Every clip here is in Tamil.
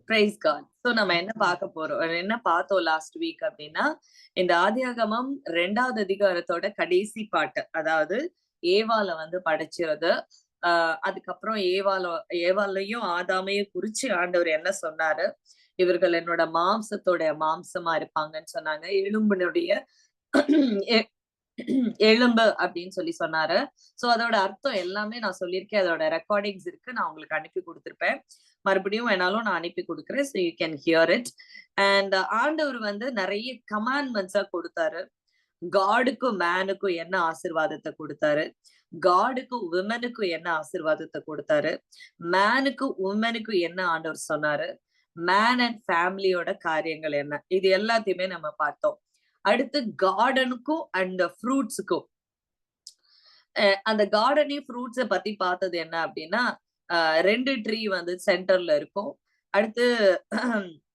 Price God. சோ நம்ம என்ன பார்க்க போறோம், என்ன பார்த்தோம் லாஸ்ட் வீக் அப்படின்னா, இந்த ஆதியாகமம் 2வது அதிகாரத்தோட கடைசி பாட்டு. அதாவது ஏவாள வந்து படைச்சிருது. அதுக்கப்புறம் ஏவாளையும் ஆதாமையும் குறிச்சு ஆண்டவர் என்ன சொன்னாரு, இவர்கள் என்னோட மாம்சத்தோட மாம்சமா இருப்பாங்கன்னு சொன்னாங்க. எலும்பினுடைய எலும்பு அப்படின்னு சொல்லி சொன்னாரு. சோ அதோட அர்த்தம் எல்லாமே நான் சொல்லியிருக்கேன். அதோட ரெக்கார்டிங்ஸ் இருக்கு. நான் உங்களுக்கு அனுப்பி கொடுத்திருப்பேன். மறுபடியும் வேணாலும் நான் அனுப்பி கொடுக்குறேன். So you can hear it. And ஆண்டவர் வந்து நிறைய கமாண்ட்மெண்ட்ஸா கொடுத்தாரு. காடுக்கும் மேனுக்கும் என்ன ஆசீர்வாதத்தை கொடுத்தாரு, காடுக்கும் உமனுக்கும் என்ன ஆசீர்வாதத்தை கொடுத்தாரு, மேனுக்கும் உமனுக்கும் என்ன ஆண்டவர் சொன்னாரு, மேன் அண்ட் ஃபேமிலியோட காரியங்கள் என்ன, இது எல்லாத்தையுமே நம்ம பார்த்தோம். அடுத்து கார்டனுக்கும் அண்ட் ஃப்ரூட்ஸுக்கும், அந்த கார்டனையும் ஃப்ரூட்ஸை பத்தி பார்த்தது என்ன அப்படின்னா, 2 ட்ரீ வந்து சென்டர்ல இருக்கும். அடுத்து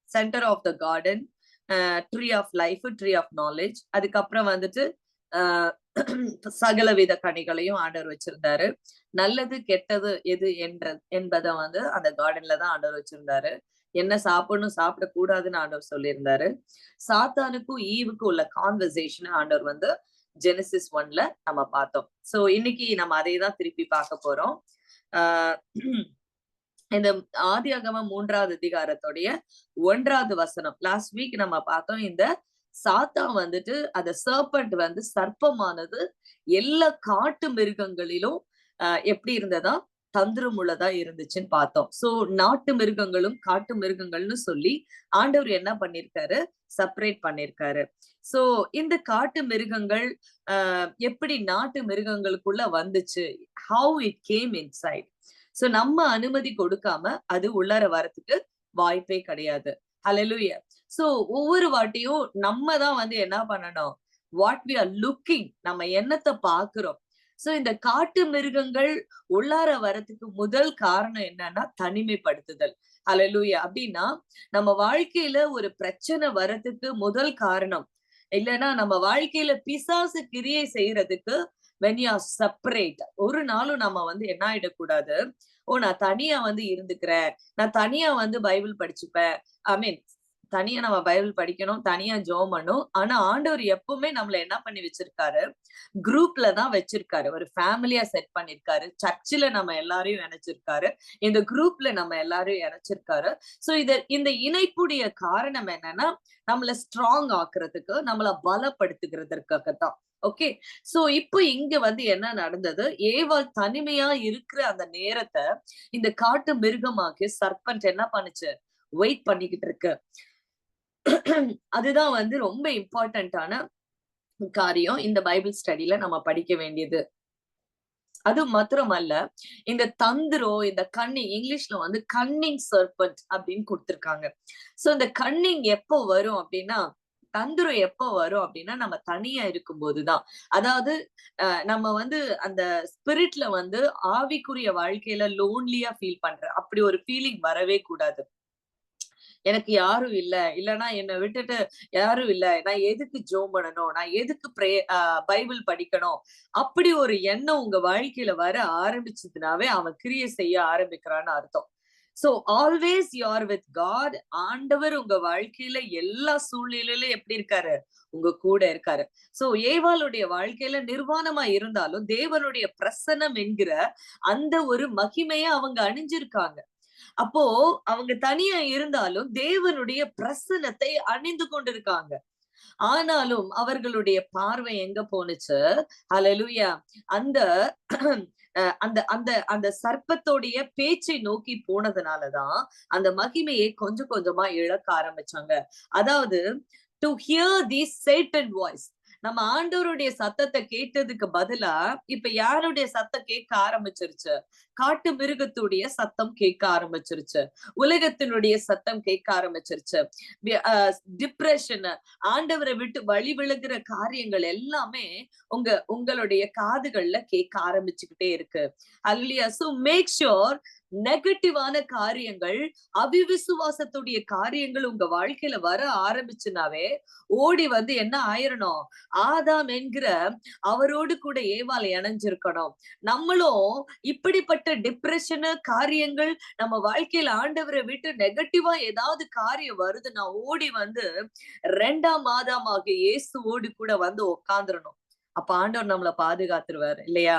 centre of the garden, tree of life, tree of knowledge. அதுக்கப்புறம் வந்துட்டு சகலவித கனிகளையும் ஆண்டவர் வச்சிருந்தாரு. நல்லது கெட்டது எது என்பதை வந்து அந்த கார்டன்ல தான் ஆண்டவர் வச்சிருந்தாரு. என்ன சாப்பிடணும் சாப்பிடக்கூடாதுன்னு ஆண்டவர் சொல்லியிருந்தாரு. சாத்தானுக்கும் ஈவுக்கும் உள்ள கான்வர்சேஷன் ஆண்டவர் வந்து ஜெனசிஸ் 1ல நம்ம பார்த்தோம். சோ இன்னைக்கு நம்ம அதை தான் திருப்பி பார்க்க போறோம். ஆஹ் இந்த ஆதியாகமம் 3வது அதிகாரத்துடைய 1வது வசனம். லாஸ்ட் வீக் நம்ம பார்த்தோம், இந்த சாத்தான் வந்துட்டு அந்த சர்பண்ட் வந்து சர்ப்பமானது எல்லா காட்டு மிருகங்களிலும் எப்படி இருந்ததா, தந்திரமுள்ளதா இருந்துச்சுன்னு பார்த்தோம். சோ நாட்டு மிருகங்களும் காட்டு மிருகங்கள்னு சொல்லி ஆண்டவர் என்ன பண்ணிருக்காரு, செப்பரேட் பண்ணிருக்காரு. சோ இந்த காட்டு மிருகங்கள் எப்படி நாட்டு மிருகங்களுக்குள்ள வந்துச்சு, how it came inside. So நம்ம அனுமதி கொடுக்காம அது உள்ளார வரத்துக்கு வாய்ப்பே கிடையாது. ஹல்லேலூயா. சோ ஒவ்வொரு வாட்டியும் நம்ம தான் வந்து என்ன பண்ணணும், வாட் வி ஆர் லுக்கிங், நம்ம என்னத்தை பாக்குறோம். சோ இந்த காட்டு மிருகங்கள் உள்ளார வரத்துக்கு முதல் காரணம் என்னன்னா தனிமைப்படுத்துதல். ஹல்லேலூயா. அப்படின்னா நம்ம வாழ்க்கையில ஒரு பிரச்சனை வரதுக்கு முதல் காரணம், இல்லைன்னா நம்ம வாழ்க்கையில பிசாசு கிரியை செய்யறதுக்கு when you are separate, ஒரு நாளும் நம்ம வந்து என்ன ஆயிடக்கூடாது, நான் தனியா வந்து இருந்துக்கிறேன், நான் தனியா வந்து பைபிள் படிச்சுப்பேன். ஐ மீன் தனியா நம்ம பைபிள் படிக்கணும், தனியா ஜெபம் பண்ணணும். ஆனா ஆண்டவர் எப்பவுமே நம்மள என்ன பண்ணி வச்சிருக்காரு, குரூப்ல தான் வச்சிருக்காரு. ஒரு ஃபேமிலியா செட் பண்ணிருக்காரு. சர்ச்சில் நம்ம எல்லாரையும் இணைச்சிருக்காரு. இந்த குரூப்ல நம்ம எல்லாரையும் இணைச்சிருக்காரு. சோ இந்த இணைப்புடைய காரணம் என்னன்னா, நம்மள ஸ்ட்ராங் ஆக்குறதுக்கு, நம்மள பலப்படுத்துகிறதற்காக தான். ஓகே. சோ இப்போ இங்க வந்து என்ன நடந்தது, ஏவாள் தனிமையா இருக்கிற அந்த நேரத்தை இந்த காட்டு மிருகமாகிய சர்பண்ட் என்ன பண்ணுச்சு, வெயிட் பண்ணிக்கிட்டு இருக்கு. அதுதான் வந்து ரொம்ப இம்பார்ட்டன்டான காரியம் இந்த பைபிள் ஸ்டடில நம்ம படிக்க வேண்டியது. அது மாத்திரமல்ல, இந்த தந்திரம், இந்த கன்னிங், இங்கிலீஷ்ல வந்து கன்னிங் சர்பண்ட் அப்படின்னு கொடுத்திருக்காங்க. சோ இந்த கன்னிங் எப்போ வரும் அப்படின்னா, தந்திரம் எப்போ வரும் அப்படின்னா, நம்ம தனியா இருக்கும் போதுதான். அதாவது நம்ம வந்து அந்த ஸ்பிரிட்ல வந்து ஆவிக்குரிய வாழ்க்கையில லோன்லியா ஃபீல் பண்ற அப்படி ஒரு ஃபீலிங் வரவே கூடாது. எனக்கு யாரும் இல்ல, இல்லைன்னா என்னை விட்டுட்டு யாரும் இல்ல, நான் எதுக்கு ஜெபம் பண்ணணும், நான் எதுக்கு பைபிள் படிக்கணும், அப்படி ஒரு எண்ணம் உங்க வாழ்க்கையில வர ஆரம்பிச்சதுனாவே அவன் கிரியை செய்ய ஆரம்பிக்கிறான்னு அர்த்தம். So always you are with God. ஆண்டவர் உங்க வாழ்க்கையில எல்லா சூழ்நிலையிலும் எப்படி இருக்காரு, உங்க கூட இருக்காரு. சோ ஏவாளுடைய வாழ்க்கையில நிர்வாணமா இருந்தாலும் தேவனுடைய பிரசன்னம் என்கிற அந்த ஒரு மகிமையை அவங்க அணிஞ்சிருக்காங்க. அப்போ அவங்க தனியா இருந்தாலும் தேவனுடைய பிரசன்னத்தை அணிந்து கொண்டிருக்காங்க. ஆனாலும் அவர்களுடைய பார்வை எங்க போனுச்சு, ஹல்லேலூயா, அந்த அந்த அந்த அந்த சர்ப்பத்தோடைய பேச்சை நோக்கி போனதுனாலதான் அந்த மகிமையை கொஞ்சம் கொஞ்சமா இழக்க ஆரம்பிச்சாங்க. அதாவது to hear the Satan voice, நம்ம ஆண்டவருடைய சத்தத்தை கேட்டதுக்கு பதிலா இப்ப யாருடைய சத்தம் கேட்க ஆரம்பிச்சிருச்சு, காட்டு மிருகத்துடைய சத்தம் கேட்க ஆரம்பிச்சிருச்சு, உலகத்தினுடைய சத்தம் கேட்க ஆரம்பிச்சிருச்சு. டிப்ரெஷன், ஆண்டவரை விட்டு வழி விழுகிற காரியங்கள் எல்லாமே உங்களுடைய காதுகள்ல கேட்க ஆரம்பிச்சுக்கிட்டே இருக்கு. அல்லையா? சோ மேக் ஷூர் நெகட்டிவான காரியங்கள், அவிவிசுவாசத்துடைய காரியங்கள் உங்க வாழ்க்கையில வர ஆரம்பிச்சுனாவே ஓடி வந்து என்ன ஆயிரணும், ஆதாம் என்கிற அவரோடு கூட ஏவாள் இணைஞ்சிருக்கணும். நம்மளும் இப்படிப்பட்ட டிப்ரெஷனு காரியங்கள் நம்ம வாழ்க்கையில ஆண்டவரை விட்டு நெகட்டிவா ஏதாவது காரியம் வருதுன்னா ஓடி வந்து 2ஆம் ஆதாமாகிய இயேசுவோடு கூட வந்து உட்கார்ந்துரணும். அப்ப ஆண்டவர் நம்மள பாதுகாத்துருவாரு இல்லையா?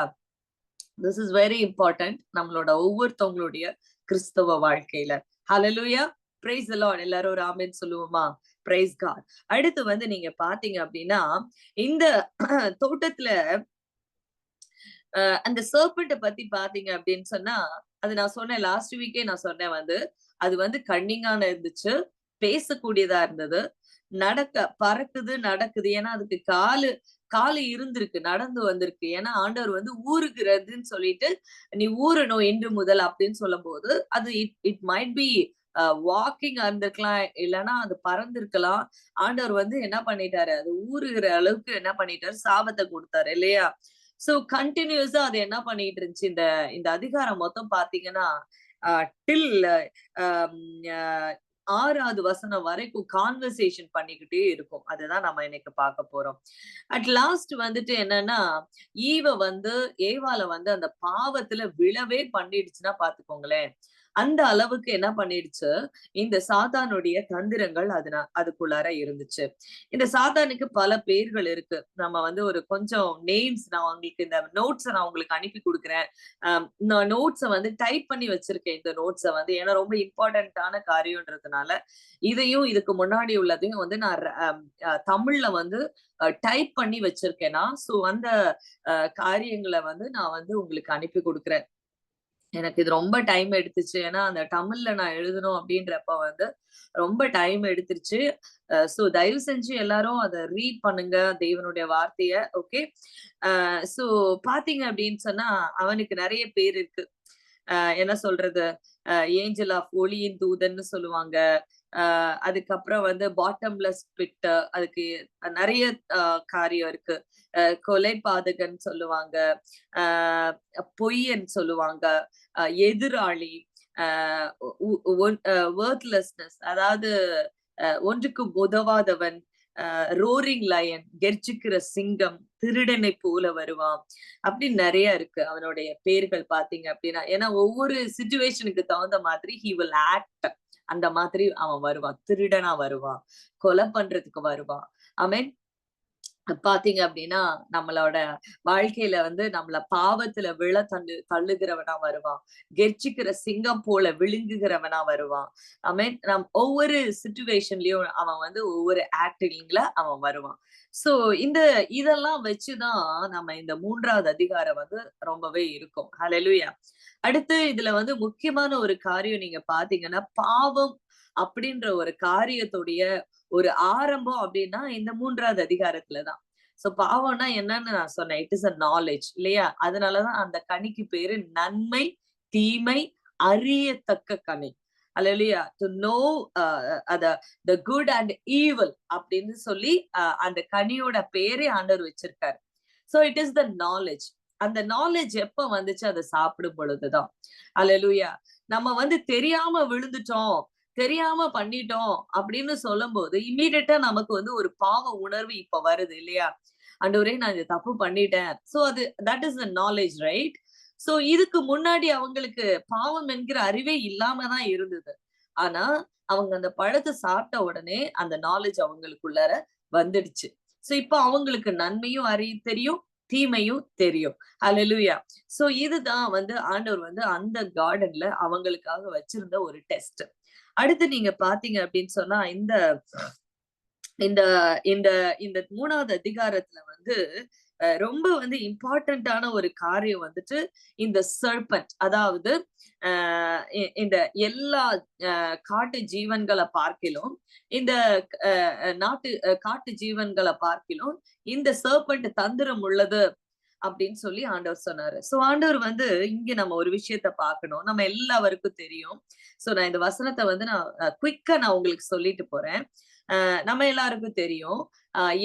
திஸ் இஸ் வெரி இம்பார்ட்டன்ட் நம்மளோட ஒவ்வொருத்தவங்களுடைய கிறிஸ்தவ வாழ்க்கையில. ஹalleluya, praise the lord. எல்லாரும் ஒரு ஆமென் சொல்லுவோமா? praise god. அடுத்து வந்து நீங்க பாத்தீங்க அப்படின்னா இந்த தோட்டத்துல அந்த சர்பெண்ட பத்தி பாத்தீங்க அப்படின்னு சொன்னா, அது நான் சொன்னேன் லாஸ்ட் வீக்கே நான் சொன்னேன் வந்து, அது வந்து கன்னிங்கான இருந்துச்சு, பேசக்கூடியதா இருந்தது, பறக்குது, நடக்குது. ஏன்னா அதுக்கு காலு காலு இருந்திருக்கு, நடந்து வந்திருக்கு. ஏன்னா ஆண்டவர் வந்து ஊறுகிறதுன்னு சொல்லிட்டு, நீ ஊறணும் இன்று முதல் அப்படின்னு சொல்லும்போது, அது இட் இட் மைட் பி வாக்கிங்கா இருந்திருக்கலாம், இல்லைன்னா அது பறந்திருக்கலாம். ஆண்டவர் வந்து என்ன பண்ணிட்டாரு, அது ஊறுகிற அளவுக்கு என்ன பண்ணிட்டாரு, சாபத்தை கொடுத்தாரு இல்லையா? சோ கண்டினியூஸா அது என்ன பண்ணிட்டு இருந்துச்சு, இந்த இந்த அதிகாரம் மொத்தம் பாத்தீங்கன்னா டில் 6வது வசனம் வரைக்கும் கான்வர்சேஷன் பண்ணிக்கிட்டே இருக்கும். அதுதான் நம்ம இன்னைக்கு பார்க்க போறோம். அட் லாஸ்ட் வந்துட்டு என்னன்னா, ஏவாள வந்து அந்த பாவத்துல விழவே பண்ணிடுச்சுன்னா பாத்துக்கோங்களேன். அந்த அளவுக்கு என்ன பண்ணிடுச்சு, இந்த சாத்தானுடைய தந்திரங்கள் அதுக்குள்ளார இருந்துச்சு. இந்த சாத்தானுக்கு பல பேர்கள் இருக்கு. நம்ம வந்து ஒரு கொஞ்சம் நேம்ஸ் நான் உங்களுக்கு இந்த நோட்ஸ நான் உங்களுக்கு அனுப்பி குடுக்குறேன். நான் நோட்ஸ வந்து டைப் பண்ணி வச்சிருக்கேன். இந்த நோட்ஸ வந்து ஏன்னா ரொம்ப இம்பார்ட்டன்ட்டான காரியம்ன்றதுனால, இதையும் இதுக்கு முன்னாடி உள்ளதையும் வந்து நான் தமிழ்ல வந்து டைப் பண்ணி வச்சிருக்கேன் நான். சோ அந்த காரியங்கள வந்து நான் வந்து உங்களுக்கு அனுப்பி குடுக்குறேன். எனக்கு இது ரொம்ப டைம் எடுத்துச்சு. ஏன்னா, அந்த தமிழ்ல நான் எழுதணும் அப்படின்றப்ப வந்து ரொம்ப டைம் எடுத்துருச்சு. சோ தயவு செஞ்சு எல்லாரும் அத ரீட் பண்ணுங்க தேவனுடைய வார்த்தைய. ஓகே. சோ பாத்தீங்க அப்படின்னு சொன்னா, அவனுக்கு நெறைய பேர் இருக்கு. என்ன சொல்றது? ஏஞ்சல் ஆஃப் ஒளியின் தூதன்னு சொல்லுவாங்க. அதுக்கப்புறம் வந்து பாட்டம்லெஸ் பிட், அதுக்கு நெறைய காரியம் இருக்கு. கொலை பாதகன் சொல்லுவாங்க. பொய்யன் சொல்லுவாங்க. எதிராளி, வொர்த்லெஸ்னஸ், அதாவது ஒன்றுக்கும் உதவாதவன், ரோரிங் லயன், கெர்ச்சிக்கிற சிங்கம், திருடனை போல வருவான். அப்படின்னு நிறைய இருக்கு அவனுடைய பேர்கள் பாத்தீங்க அப்படின்னா. ஏன்னா ஒவ்வொரு சிச்சுவேஷனுக்கு தகுந்த மாதிரி ஹி வில் ஆக்ட். அந்த மாதிரி அவன் வருவான். திருடனா வருவான், கொலை பண்றதுக்கு வருவான். ஆமென். பாத்தீங்க அப்படின்னா நம்மளோட வாழ்க்கையில வந்து நம்மள பாவத்துல தள்ளுகிறவனா வருவான். கெர்ச்சிக்கிற சிங்கம் போல விழுங்குகிறவனா வருவான். ஆமென். ஒவ்வொரு சிச்சுவேஷன்லயும் அவன் வந்து ஒவ்வொரு ஆக்டிங்ல அவன் வருவான். சோ இதெல்லாம் வச்சுதான் நம்ம இந்த 3வது அதிகாரம் வந்து ரொம்பவே இருக்கும். ஹalleluya. அடுத்து இதுல வந்து முக்கியமான ஒரு காரியம் நீங்க பாத்தீங்கன்னா, பாவம் அப்படின்ற ஒரு காரியத்துடைய ஒரு ஆரம்பம் அப்படின்னா இந்த 3வது அதிகாரத்துலதான். சோ பாவம்னா என்னன்னு நான் சொன்னேன். இட் இஸ் அ நாலேட்ஜ் இல்லையா? அதனாலதான் அந்த கனிக்கு பேரு நன்மை, தீமை, அறியத்தக்க கனி. அல்லேலூயா. டு நோ அத த குட் அண்ட் ஈவில் அப்படின்னு சொல்லி அந்த கனியோட பேரே ஆண்டவர் வச்சிருக்காரு. So it is the knowledge. அந்த நாலேட்ஜ் எப்ப வந்துச்சு? அதை சாப்பிடும் பொழுதுதான். அல்லேலூயா. நம்ம வந்து தெரியாம விழுந்துட்டோம், தெரியாம பண்ணிட்டோம் அப்படின்னு சொல்லும்போது இம்மீடியட்டா நமக்கு வந்து ஒரு பாவ உணர்வு இப்ப வருது இல்லையா? ஆண்டவரே நான் இந்த தப்பு பண்ணிட்டேன். சோ அது that is the knowledge, right? So இதுக்கு முன்னாடி அவங்களுக்கு பாவம் என்கிற அறிவே இல்லாம தான் இருந்தது. ஆனா அவங்க அந்த பழத்தை சாப்பிட்ட உடனே அந்த நாலேட்ஜ் அவங்களுக்குள்ளார வந்துடுச்சு. சோ இப்ப அவங்களுக்கு நன்மையும் தெரியும், தீமையும் தெரியும். ஹalleluya. சோ இதுதான் வந்து ஆண்டவர் வந்து அந்த கார்டன்ல அவங்களுக்காக வச்சிருந்த ஒரு டெஸ்ட். அடுத்து நீங்க பாத்தீங்க அப்படின்னு சொன்னா இந்த இந்த இந்த இந்த 3வது அதிகாரத்துல வந்து ரொம்ப வந்து இம்பார்ட்டன்டான ஒரு காரியம் வந்துட்டு இந்த சர்பன்ட், அதாவது இந்த எல்லா காட்டு ஜீவன்களை பார்க்கிலும், இந்த காட்டு ஜீவன்களை பார்க்கிலும் இந்த சர்பன்ட் தந்திரம் உள்ளது அப்படின்னு சொல்லி ஆண்டவர் சொன்னாரு. சோ ஆண்டவர் வந்து இங்க நம்ம ஒரு விஷயத்த பார்க்கணும். நம்ம எல்லாருக்கும் தெரியும். சோ நான் இந்த வசனத்தை வந்து நான் குயிக்கா நான் உங்களுக்கு சொல்லிட்டு போறேன். நம்ம எல்லாருக்கும் தெரியும்.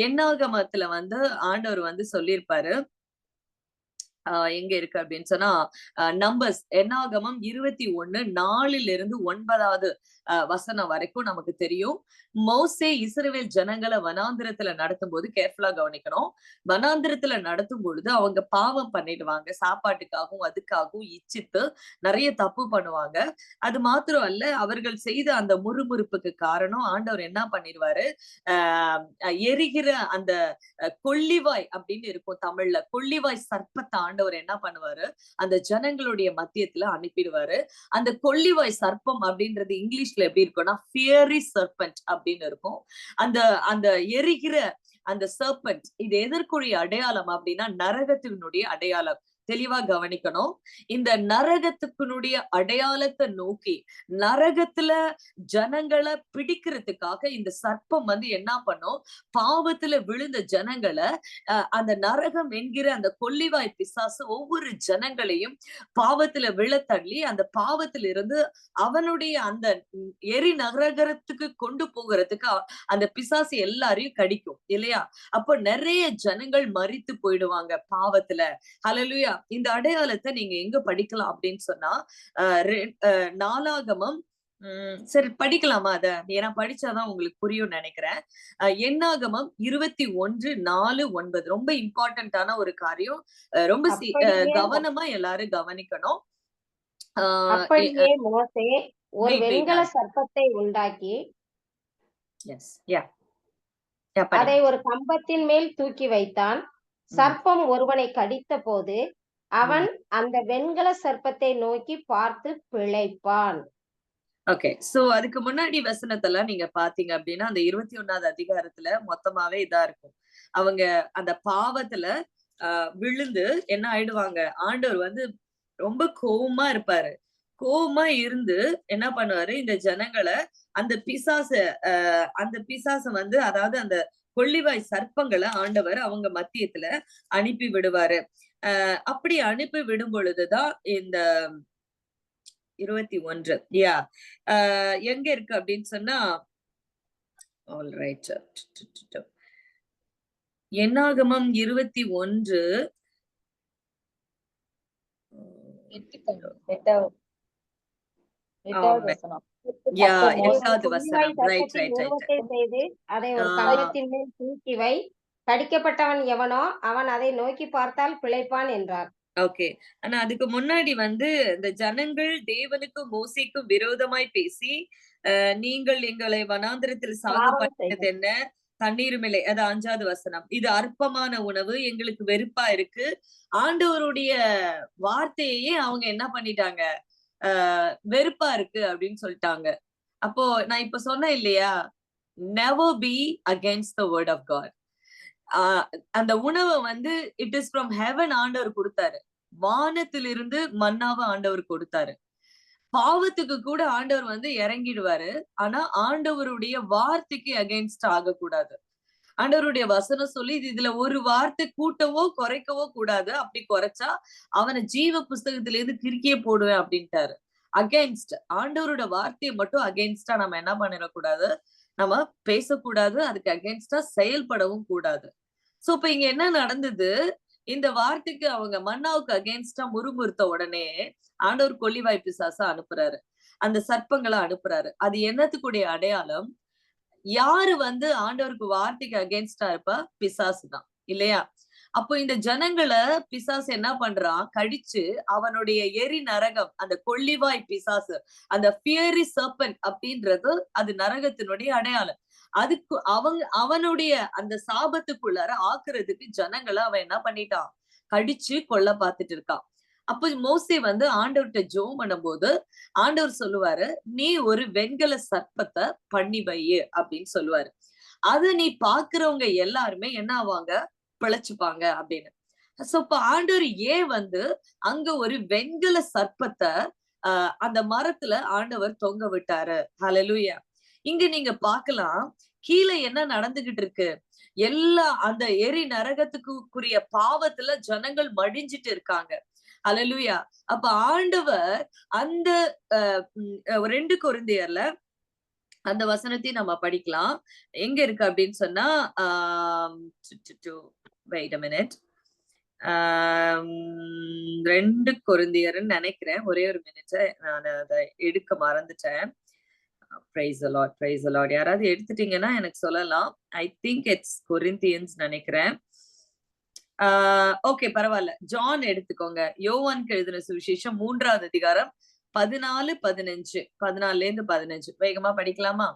என்னாகமத்துல வந்து ஆண்டவர் வந்து சொல்லியிருப்பாரு. எங்க இருக்கு அப்படின்னு சொன்னா நம்பர்ஸ் என்னாகமம் 21:4 வசனம் வரைக்கும் நமக்கு தெரியும். மோசே இஸ்ரவேல் ஜனங்களை வனாந்திரத்துல நடத்தும் போது கேர்ஃபுல்லா கவனிக்கணும். வனாந்திரத்துல நடத்தும் பொழுது அவங்க பாவம் பண்ணிடுவாங்க, சாப்பாட்டுக்காகவும் அதுக்காகவும் இச்சித்து நிறைய தப்பு பண்ணுவாங்க. அது மாத்திரம் அல்ல, அவர்கள் செய்த அந்த முறுமுறுப்புக்கு காரணம் ஆண்டவர் என்ன பண்ணிடுவாரு, எரிகிற அந்த கொள்ளிவாய் அப்படின்னு இருக்கும் தமிழ்ல, கொள்ளிவாய் சர்ப்பத்தை ஆண்டவர் என்ன பண்ணுவாரு, அந்த ஜனங்களுடைய மத்தியத்துல அனுப்பிடுவாரு. அந்த கொள்ளிவாய் சர்ப்பம் அப்படின்றது இங்கிலீஷ்ல எப்படி இருக்கும்னா ஃபியரி சர்பென்ட் அப்படின்னு இருக்கும். அந்த அந்த எரிகிற அந்த சர்பென்ட் இது எதற்குரிய அடையாளம் அப்படின்னா நரகத்தினுடைய அடையாளம். தெளிவா கவனிக்கணும். இந்த நரகத்துக்குனுடைய அடையாளத்தை நோக்கி நரகத்துல ஜனங்களை பிடிக்கிறதுக்காக இந்த சர்ப்பம் வந்து என்ன பண்ணும், பாவத்துல விழுந்த ஜனங்களை அந்த நரகம் என்கிற அந்த கொள்ளிவாய் பிசாசு ஒவ்வொரு ஜனங்களையும் பாவத்துல விழத்தள்ளி அந்த பாவத்துல இருந்து அவனுடைய அந்த எரி நரகத்துக்கு கொண்டு போகிறதுக்கு அந்த பிசாசு எல்லாரையும் கடிக்கும் இல்லையா? அப்போ நிறைய ஜனங்கள் மரித்து போயிடுவாங்க பாவத்துல. ஹல்லேலூயா. இந்த அடையாளத்தை நீங்க எங்க படிக்கலாம் அப்படின்னு சொன்னா நாளாகமம் சரி படிக்கலாமா அத? ஏன்னா படிச்சாதான் உங்களுக்கு புரியும் நினைக்கிறேன். என்னாகமம் 21:4-9 ரொம்ப இம்பார்ட்டன்டான ஒரு காரியம். ரொம்ப கவனமா எல்லாரும் கவனிக்கணும். அப்படியே மோசே ஒரு வெண்கல சர்ப்பத்தை உண்டாக்கி அதை ஒரு கம்பத்தின் மேல் தூக்கி வைத்தான். சர்ப்பம் ஒருவனை கடித்த போது அவன் அந்த வெண்கல சர்ப்பத்தை நோக்கி பார்த்து பிழைப்பான். ஓகே, சோ அதுக்கு முன்னாடி வசனத்தெல்லாம் நீங்க பாத்தீங்க அப்படின்னா அந்த 21வது அதிகாரத்துல மொத்தமாவே இதா இருக்கும். அவங்க அந்த பாவத்துல விழுந்து என்ன ஆயிடுவாங்க, ஆண்டவர் வந்து ரொம்ப கோவமா இருப்பாரு. கோவமா இருந்து என்ன பண்ணுவாரு, இந்த ஜனங்களை அந்த பிசாச வந்து அதாவது அந்த கொள்ளிவாய் சர்ப்பங்களை ஆண்டவர் அவங்க மத்தியத்துல அனுப்பி விடுவாரு. அப்படி அனுப்பி விடும் பொழுதுதான் இந்த 21 எங்க இருக்கு அப்படின்னு சொன்னா ஆல்ரைட் என்னாகமம் 21 8வது வசனம். அதை ஒரு கம்பத்தின் மேல் தூக்கி வை, கடிக்கப்பட்டவன் எவனோ அவன் அதை நோக்கி பார்த்தால் பிழைப்பான் என்றார். ஓகே, ஆனா அதுக்கு முன்னாடி வந்து இந்த ஜனங்கள் தேவனுக்கும் மோசேக்கும் விரோதமாய் பேசி நீங்கள் எங்களை வனாந்திரத்தில் சாக பண்ணது என்ன, தண்ணீரும் இல்லை. அது 5வது வசனம். இது அற்பமான உணவு, எங்களுக்கு வெறுப்பா இருக்கு. ஆண்டவருடைய வார்த்தையே அவங்க என்ன பண்ணிட்டாங்க, வெறுப்பா இருக்கு அப்படின்னு சொல்லிட்டாங்க. அப்போ நான் இப்ப சொன்னேன் இல்லையா, never be against the word of God. அந்த உணவை வந்து இட் இஸ் ஃப்ரம் ஹெவன் ஆண்டவர் கொடுத்தாரு. வானத்திலிருந்து மன்னாவை ஆண்டவர் கொடுத்தாரு. பாவத்துக்கு கூட ஆண்டவர் வந்து இறங்கிடுவாரு. ஆனா ஆண்டவருடைய வார்த்தைக்கு அகைன்ஸ்ட் ஆகக்கூடாது. ஆண்டவருடைய வசனம் சொல்லி இதுல ஒரு வார்த்தை கூட்டவோ குறைக்கவோ கூடாது. அப்படி குறைச்சா அவனை ஜீவ புஸ்தகத்திலிருந்து கிறுக்கியே போடுவேன் அப்படின்ட்டாரு. அகைன்ஸ்ட் ஆண்டவரோட வார்த்தையை மட்டும் அகைன்ஸ்டா நம்ம என்ன பண்ணிடக்கூடாது, நம்ம பேசக்கூடாது. அதுக்கு அகைன்ஸ்டா செயல்படவும் கூடாது. சோ இப்ப இங்க என்ன நடந்தது, இந்த வார்த்தைக்கு அவங்க மன்னாவுக்கு அகைன்ஸ்டா முறுமுறுத்த உடனே ஆண்டவர் கொள்ளிவாய் பிசாச அனுப்புறாரு, அந்த சர்ப்பங்களை அனுப்புறாரு. அது என்னத்துக்குடைய அடையாளம், யாரு வந்து ஆண்டவருக்கு வார்த்தைக்கு அகைன்ஸ்டா இருப்பா, பிசாசு தான் இல்லையா? அப்போ இந்த ஜனங்களை பிசாசு என்ன பண்றான், கடிச்சு அவனுடைய எரி நரகம், அந்த கொள்ளிவாய் பிசாசு, அந்த ஃபியரி சர்பென்ட் அப்படின்றது அது நரகத்தினுடைய அடையாளம். அதுக்கு அவனுடைய அந்த சாபத்துக்குள்ளார ஆக்குறதுக்கு ஜனங்களை அவன் என்ன பண்ணிட்டான், கடிச்சு கொல்ல பார்த்துட்டு இருக்கான். அப்போ மோசே வந்து ஆண்டவர்கிட்ட ஜெபம் பண்ணும்போது ஆண்டவர் சொல்லுவாரு, நீ ஒரு வெண்கல சர்ப்பத்தை பண்ணி வை அப்படின்னு சொல்லுவாரு. அது நீ பாக்குறவங்க எல்லாருமே என்ன ஆவாங்க, பிழைச்சுப்பாங்க அப்படின்னு. சோ இப்ப ஆண்டவர் ஏன் வந்து அங்க ஒரு வெண்கல சர்ப்பத்தை அந்த மரத்துல ஆண்டவர் தொங்க விட்டாரு. ஹல்லேலூயா. இங்க நீங்க பாக்கலாம், கீழே என்ன நடந்துகிட்டு இருக்கு, எல்லா அந்த எரி நரகத்துக்குரிய பாவத்துல ஜனங்கள் மடிஞ்சிட்டு இருக்காங்க. ஹல்லேலூயா. அப்ப ஆண்டவர் அந்த 2 கொரிந்தியர்ல அந்த வசனத்தை நம்ம படிக்கலாம். எங்க இருக்கு அப்படின்னு சொன்னா wait a minute. 2 கொரிந்தியர்ன்னு நினைக்கிறேன். ஒரே ஒரு மினிட், நான் அதை எடுக்க மறந்துட்டேன். Price the Lord, price the Lord. யாராவது எடுத்துட்டீங்கன்னா எனக்கு சொல்லலாம். ஐ திங்க் இட்ஸ் கொரிந்தியன்ஸ் நினைக்கிறேன். ஓகே, பரவாயில்ல. ஜான் எடுத்துக்கோங்க. யோவானுக்கு எழுதின சுவிசேஷம் 3வது அதிகாரம் 14, 15, 14ல இருந்து 15 வேகமா படிக்கலாமா?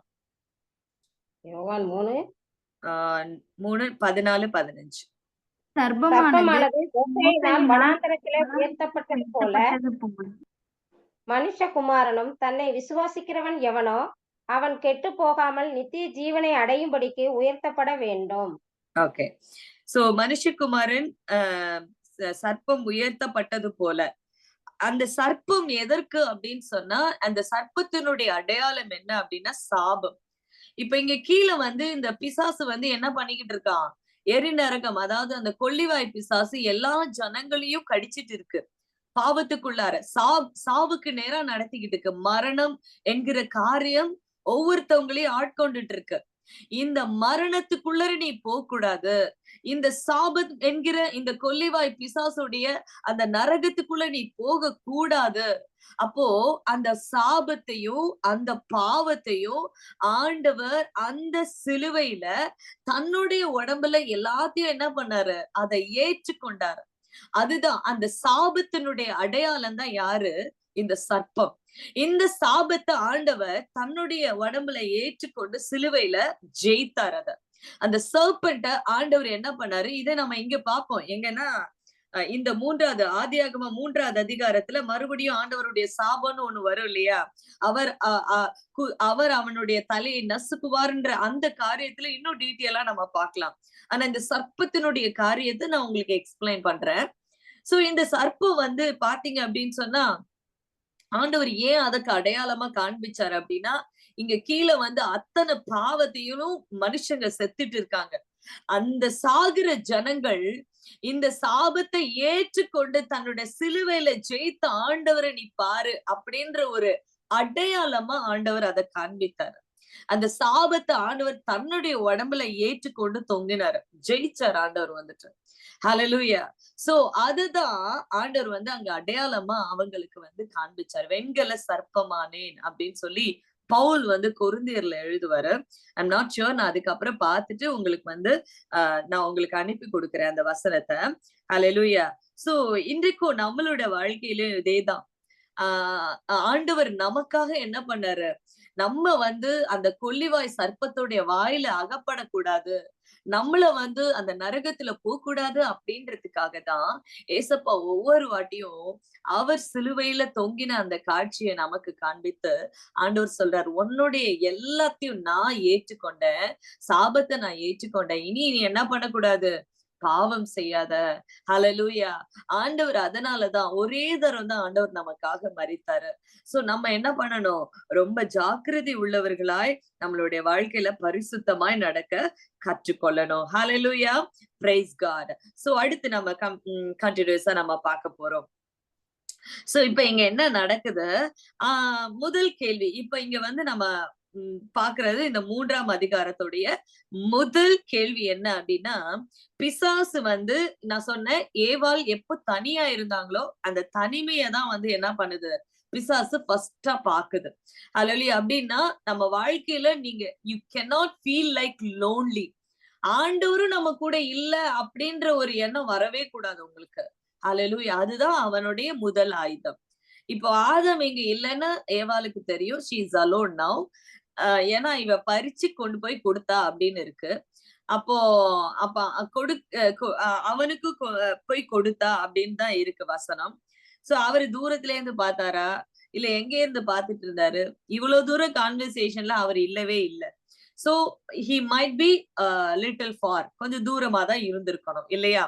யோவான் 3 14, 15. சர்ப்பமானது மோசேயினால் வனாந்தரத்திலே உயர்த்தப்பட்டது போல மனுஷகுமாரனும் தன்னை விசுவாசிக்கிறவன் எவனோ அவன் கெட்டு போகாமல் நித்திய ஜீவனை அடையும்படிக்கு உயர்த்தப்பட வேண்டும். ஓகே, சோ மனுஷகுமாரன் சர்ப்பம் உயர்த்தப்பட்டது போல, அந்த சர்ப்பம் எதற்கு அப்படின்னு சொன்னா, அந்த சர்ப்பத்தினுடைய அடையாளம் என்ன அப்படின்னா சாபம். இப்ப இங்க கீழே வந்து இந்த பிசாசு வந்து என்ன பண்ணிக்கிட்டு இருக்கான்? எரிநரகம், அதாவது அந்த கொள்ளிவாய் பிசாசு எல்லா ஜனங்களையும் கடிச்சிட்டு இருக்கு. பாவத்துக்குள்ளார சாவுக்கு நேரா நடத்திக்கிட்டு இருக்கு. மரணம் என்கிற காரியம் ஒவ்வொருத்தவங்களையும் ஆட்கொண்டுட்டு இருக்கு. இந்த மரணத்துக்குள்ளர நீ போக கூடாது. இந்த சாபத் என்கிற இந்த கொல்லிவாய் பிசாசுடைய அந்த நரகத்துக்குள்ள நீ போக கூடாது. அப்போ அந்த சாபத்தையும் அந்த பாவத்தையும் ஆண்டவர் அந்த சிலுவையில தன்னுடைய உடம்புல எல்லாத்தையும் என்ன பண்ணாரு? அதை ஏற்றுக்கொண்டாரு. அதுதான் அந்த சாபத்தினுடைய அடையாளம் தான் யாரு? இந்த சர்ப்பம். இந்த சாபத்தை ஆண்டவர் தன்னுடைய உடம்புல ஏற்றுக்கொண்டு சிலுவையில ஜெயித்தார். அந்த சர்பெண்ட ஆண்டவர் என்ன பண்ணாரு? இதை நம்ம இங்க பார்ப்போம். எங்கன்னா இந்த 3வது ஆதியாகமம் 3வது அதிகாரத்துல மறுபடியும் ஆண்டவருடைய சாபம்னு ஒண்ணு வரும் இல்லையா? அவர் அவனுடைய தலையை நசுக்குவார்ன்ற அந்த காரியத்துல இன்னும் டீட்டெயிலா நம்ம பார்க்கலாம். ஆனா இந்த சர்ப்பத்தினுடைய காரியத்தை நான் உங்களுக்கு எக்ஸ்பிளைன் பண்றேன். சோ இந்த சர்ப்பம் வந்து பாத்தீங்க அப்படின்னு சொன்னா, ஆண்டவர் ஏன் அதுக்கு அடையாளமா காண்பிச்சாரு அப்படின்னா, இங்க கீழே வந்து அத்தனை பாவத்தையும் மனுஷங்க செத்துட்டு இருக்காங்க. அந்த சாகுற ஜனங்கள் இந்த சாபத்தை ஏற்றுக்கொண்டு தன்னுடைய சிலுவையில ஜெயித்த ஆண்டவரை நீ பாரு அப்படின்ற ஒரு அடையாளமா ஆண்டவர் அதை காண்பித்தாரு. அந்த சாபத்தை ஆண்டவர் தன்னுடைய உடம்புல ஏற்றுக்கொண்டு தொங்கினாரு, ஜெயிச்சார் ஆண்டவர் வந்துட்டு. ஹல்லேலூயா. சோ அதுதான் ஆண்டவர் வந்து அங்க அடையாளமா அவங்களுக்கு வந்து காண்பிச்சார். வெண்கல சர்ப்பமானேன் அப்படின்னு சொல்லி பவுல் வந்து கொரிந்தியர்ல எழுதுவாரு. ஐம் நாட் ஷுர், நான் அதுக்கப்புறம் பார்த்துட்டு உங்களுக்கு வந்து நான் உங்களுக்கு அனுப்பி கொடுக்கிறேன் அந்த வசனத்தை. ஹல்லேலூயா. சோ இன்றைக்கும் நம்மளோட வாழ்க்கையிலும் இதேதான். ஆண்டவர் நமக்காக என்ன பண்ணாரு? நம்ம வந்து அந்த கொல்லிவாய் சர்ப்பத்துடைய வாயில அகப்படக்கூடாது, நம்மள வந்து அந்த நரகத்துல போகக்கூடாது அப்படின்றதுக்காக தான் ஏசப்பா ஒவ்வொரு வாட்டியும் அவர் சிலுவையில தொங்கின அந்த காட்சியை நமக்கு காண்பித்து ஆண்டவர் சொல்றார், உன்னுடைய எல்லாத்தையும் நான் ஏற்றுக்கொண்டேன், சாபத்தை நான் ஏற்றுக்கொண்டேன், இனி நீ என்ன பண்ணக்கூடாது? பாவம் செய்யாத. ஹல்லேலூயா. ஆண்டவர் அதனாலதான் ஒரே தரம் தான் ஆண்டவர் நமக்காக மரித்தாரு. சோ நம்ம என்ன பண்ணணும்? ரொம்ப ஜாக்கிரதை உள்ளவர்களாய் நம்மளுடைய வாழ்க்கையில பரிசுத்தமாய் நடக்க கற்றுக்கொள்ளணும். ஹல்லேலூயா. Praise God. சோ அடுத்து நம்ம கண்டினியூஸா நம்ம பார்க்க போறோம். சோ இப்ப இங்க என்ன நடக்குது? முதல் கேள்வி. இப்ப இங்க வந்து நம்ம பாக்குறது இந்த 3ஆம் அதிகாரத்துடைய முதல் கேள்வி என்ன அப்படின்னா, பிசாசு வந்து நான் சொன்னேன், ஏவாள் எப்ப தனியா இருந்தாங்களோ அந்த தனிமையதான் வந்து என்ன பண்ணுது? பிசாசு ஃபர்ஸ்டா பாக்குது. ஹல்லேலூயா. அப்படின்னா நம்ம வாழ்க்கையில நீங்க you cannot feel like lonely. ஆண்டவரும் நம்ம கூட இல்ல அப்படின்ற ஒரு எண்ணம் வரவே கூடாது உங்களுக்கு. ஹல்லேலூயா. அதுதான் அவனுடைய முதல் ஆயுதம். இப்போ ஆதம் இங்க இல்லைன்னு ஏவாளுக்கு தெரியும். She is alone now. ஏன்னா இவ பறிச்சு கொண்டு போய் கொடுத்தா அப்படின்னு இருக்கு. அப்போ அப்ப அவனுக்கு போய் கொடுத்தா அப்படின்னு தான் இருக்கு வசனம். சோ அவரு தூரத்துல இருந்து பார்த்தாரா, இல்ல எங்க இருந்து பார்த்துட்டு இருந்தாரு? இவ்வளவு தூரம் கான்வர்சேஷன்ல அவர் இல்லவே இல்லை. So he might be little for, கொஞ்சம் தூரமா தான் இருந்திருக்கணும் இல்லையா?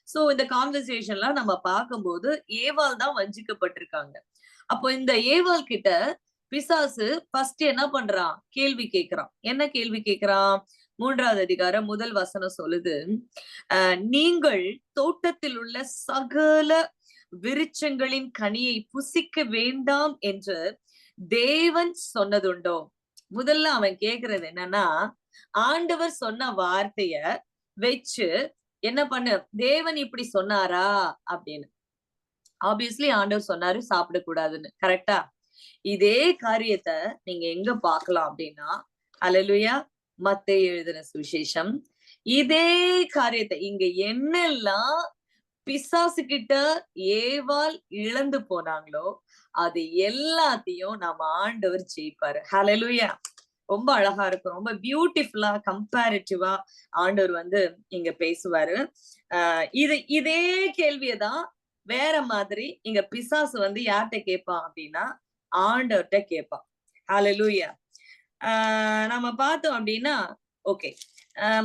சோ இந்த கான்வர்சேஷன்லாம் நம்ம பார்க்கும்போது ஏவாள் தான் வஞ்சிக்கப்பட்டிருக்காங்க. அப்போ இந்த ஏவாள் கிட்ட பிசாசு ஃபர்ஸ்ட் என்ன பண்றான்? கேள்வி கேட்கிறான். என்ன கேள்வி கேட்கிறான்? 3வது அதிகாரம் முதல் வசனம் சொல்லுது, நீங்கள் தோட்டத்தில் உள்ள சகல விருட்சங்களின் கனியை புசிக்க வேண்டாம் என்று தேவன் சொன்னதுண்டோ? முதல்ல அவன் கேக்குறது என்னன்னா, ஆண்டவர் சொன்ன வார்த்தைய வச்சு என்ன பண்ணு, தேவன் இப்படி சொன்னாரா அப்படின்னு. ஆப்வியஸ்லி ஆண்டவர் சொன்னாரு சாப்பிடக்கூடாதுன்னு. கரெக்டா? இதே காரியத்தை நீங்க எங்க பார்க்கலாம் அப்படின்னா, ஹல்லேலூயா, மத்தேயு எழுதின சுவிசேஷம். இதே காரியத்தை இங்க என்னெல்லாம் பிசாசு கிட்ட ஏவாள் இழந்து போனாங்களோ அது எல்லாத்தையும் நம்ம ஆண்டவர் ஜெயிப்பாரு. ஹல்லேலூயா. ரொம்ப அழகா இருக்கும். ரொம்ப பியூட்டிஃபுல்லா கம்பேரிட்டிவா ஆண்டவர் வந்து இங்க பேசுவாரு. இதே கேள்வியதான் வேற மாதிரி இங்க பிசாசு வந்து யார்கிட்ட கேட்பான் அப்படின்னா ஆண்டவர்கிட்ட கேட்பான். ஹல்லேலூயா. நம்ம பார்த்தோம் அப்படின்னா ஓகே,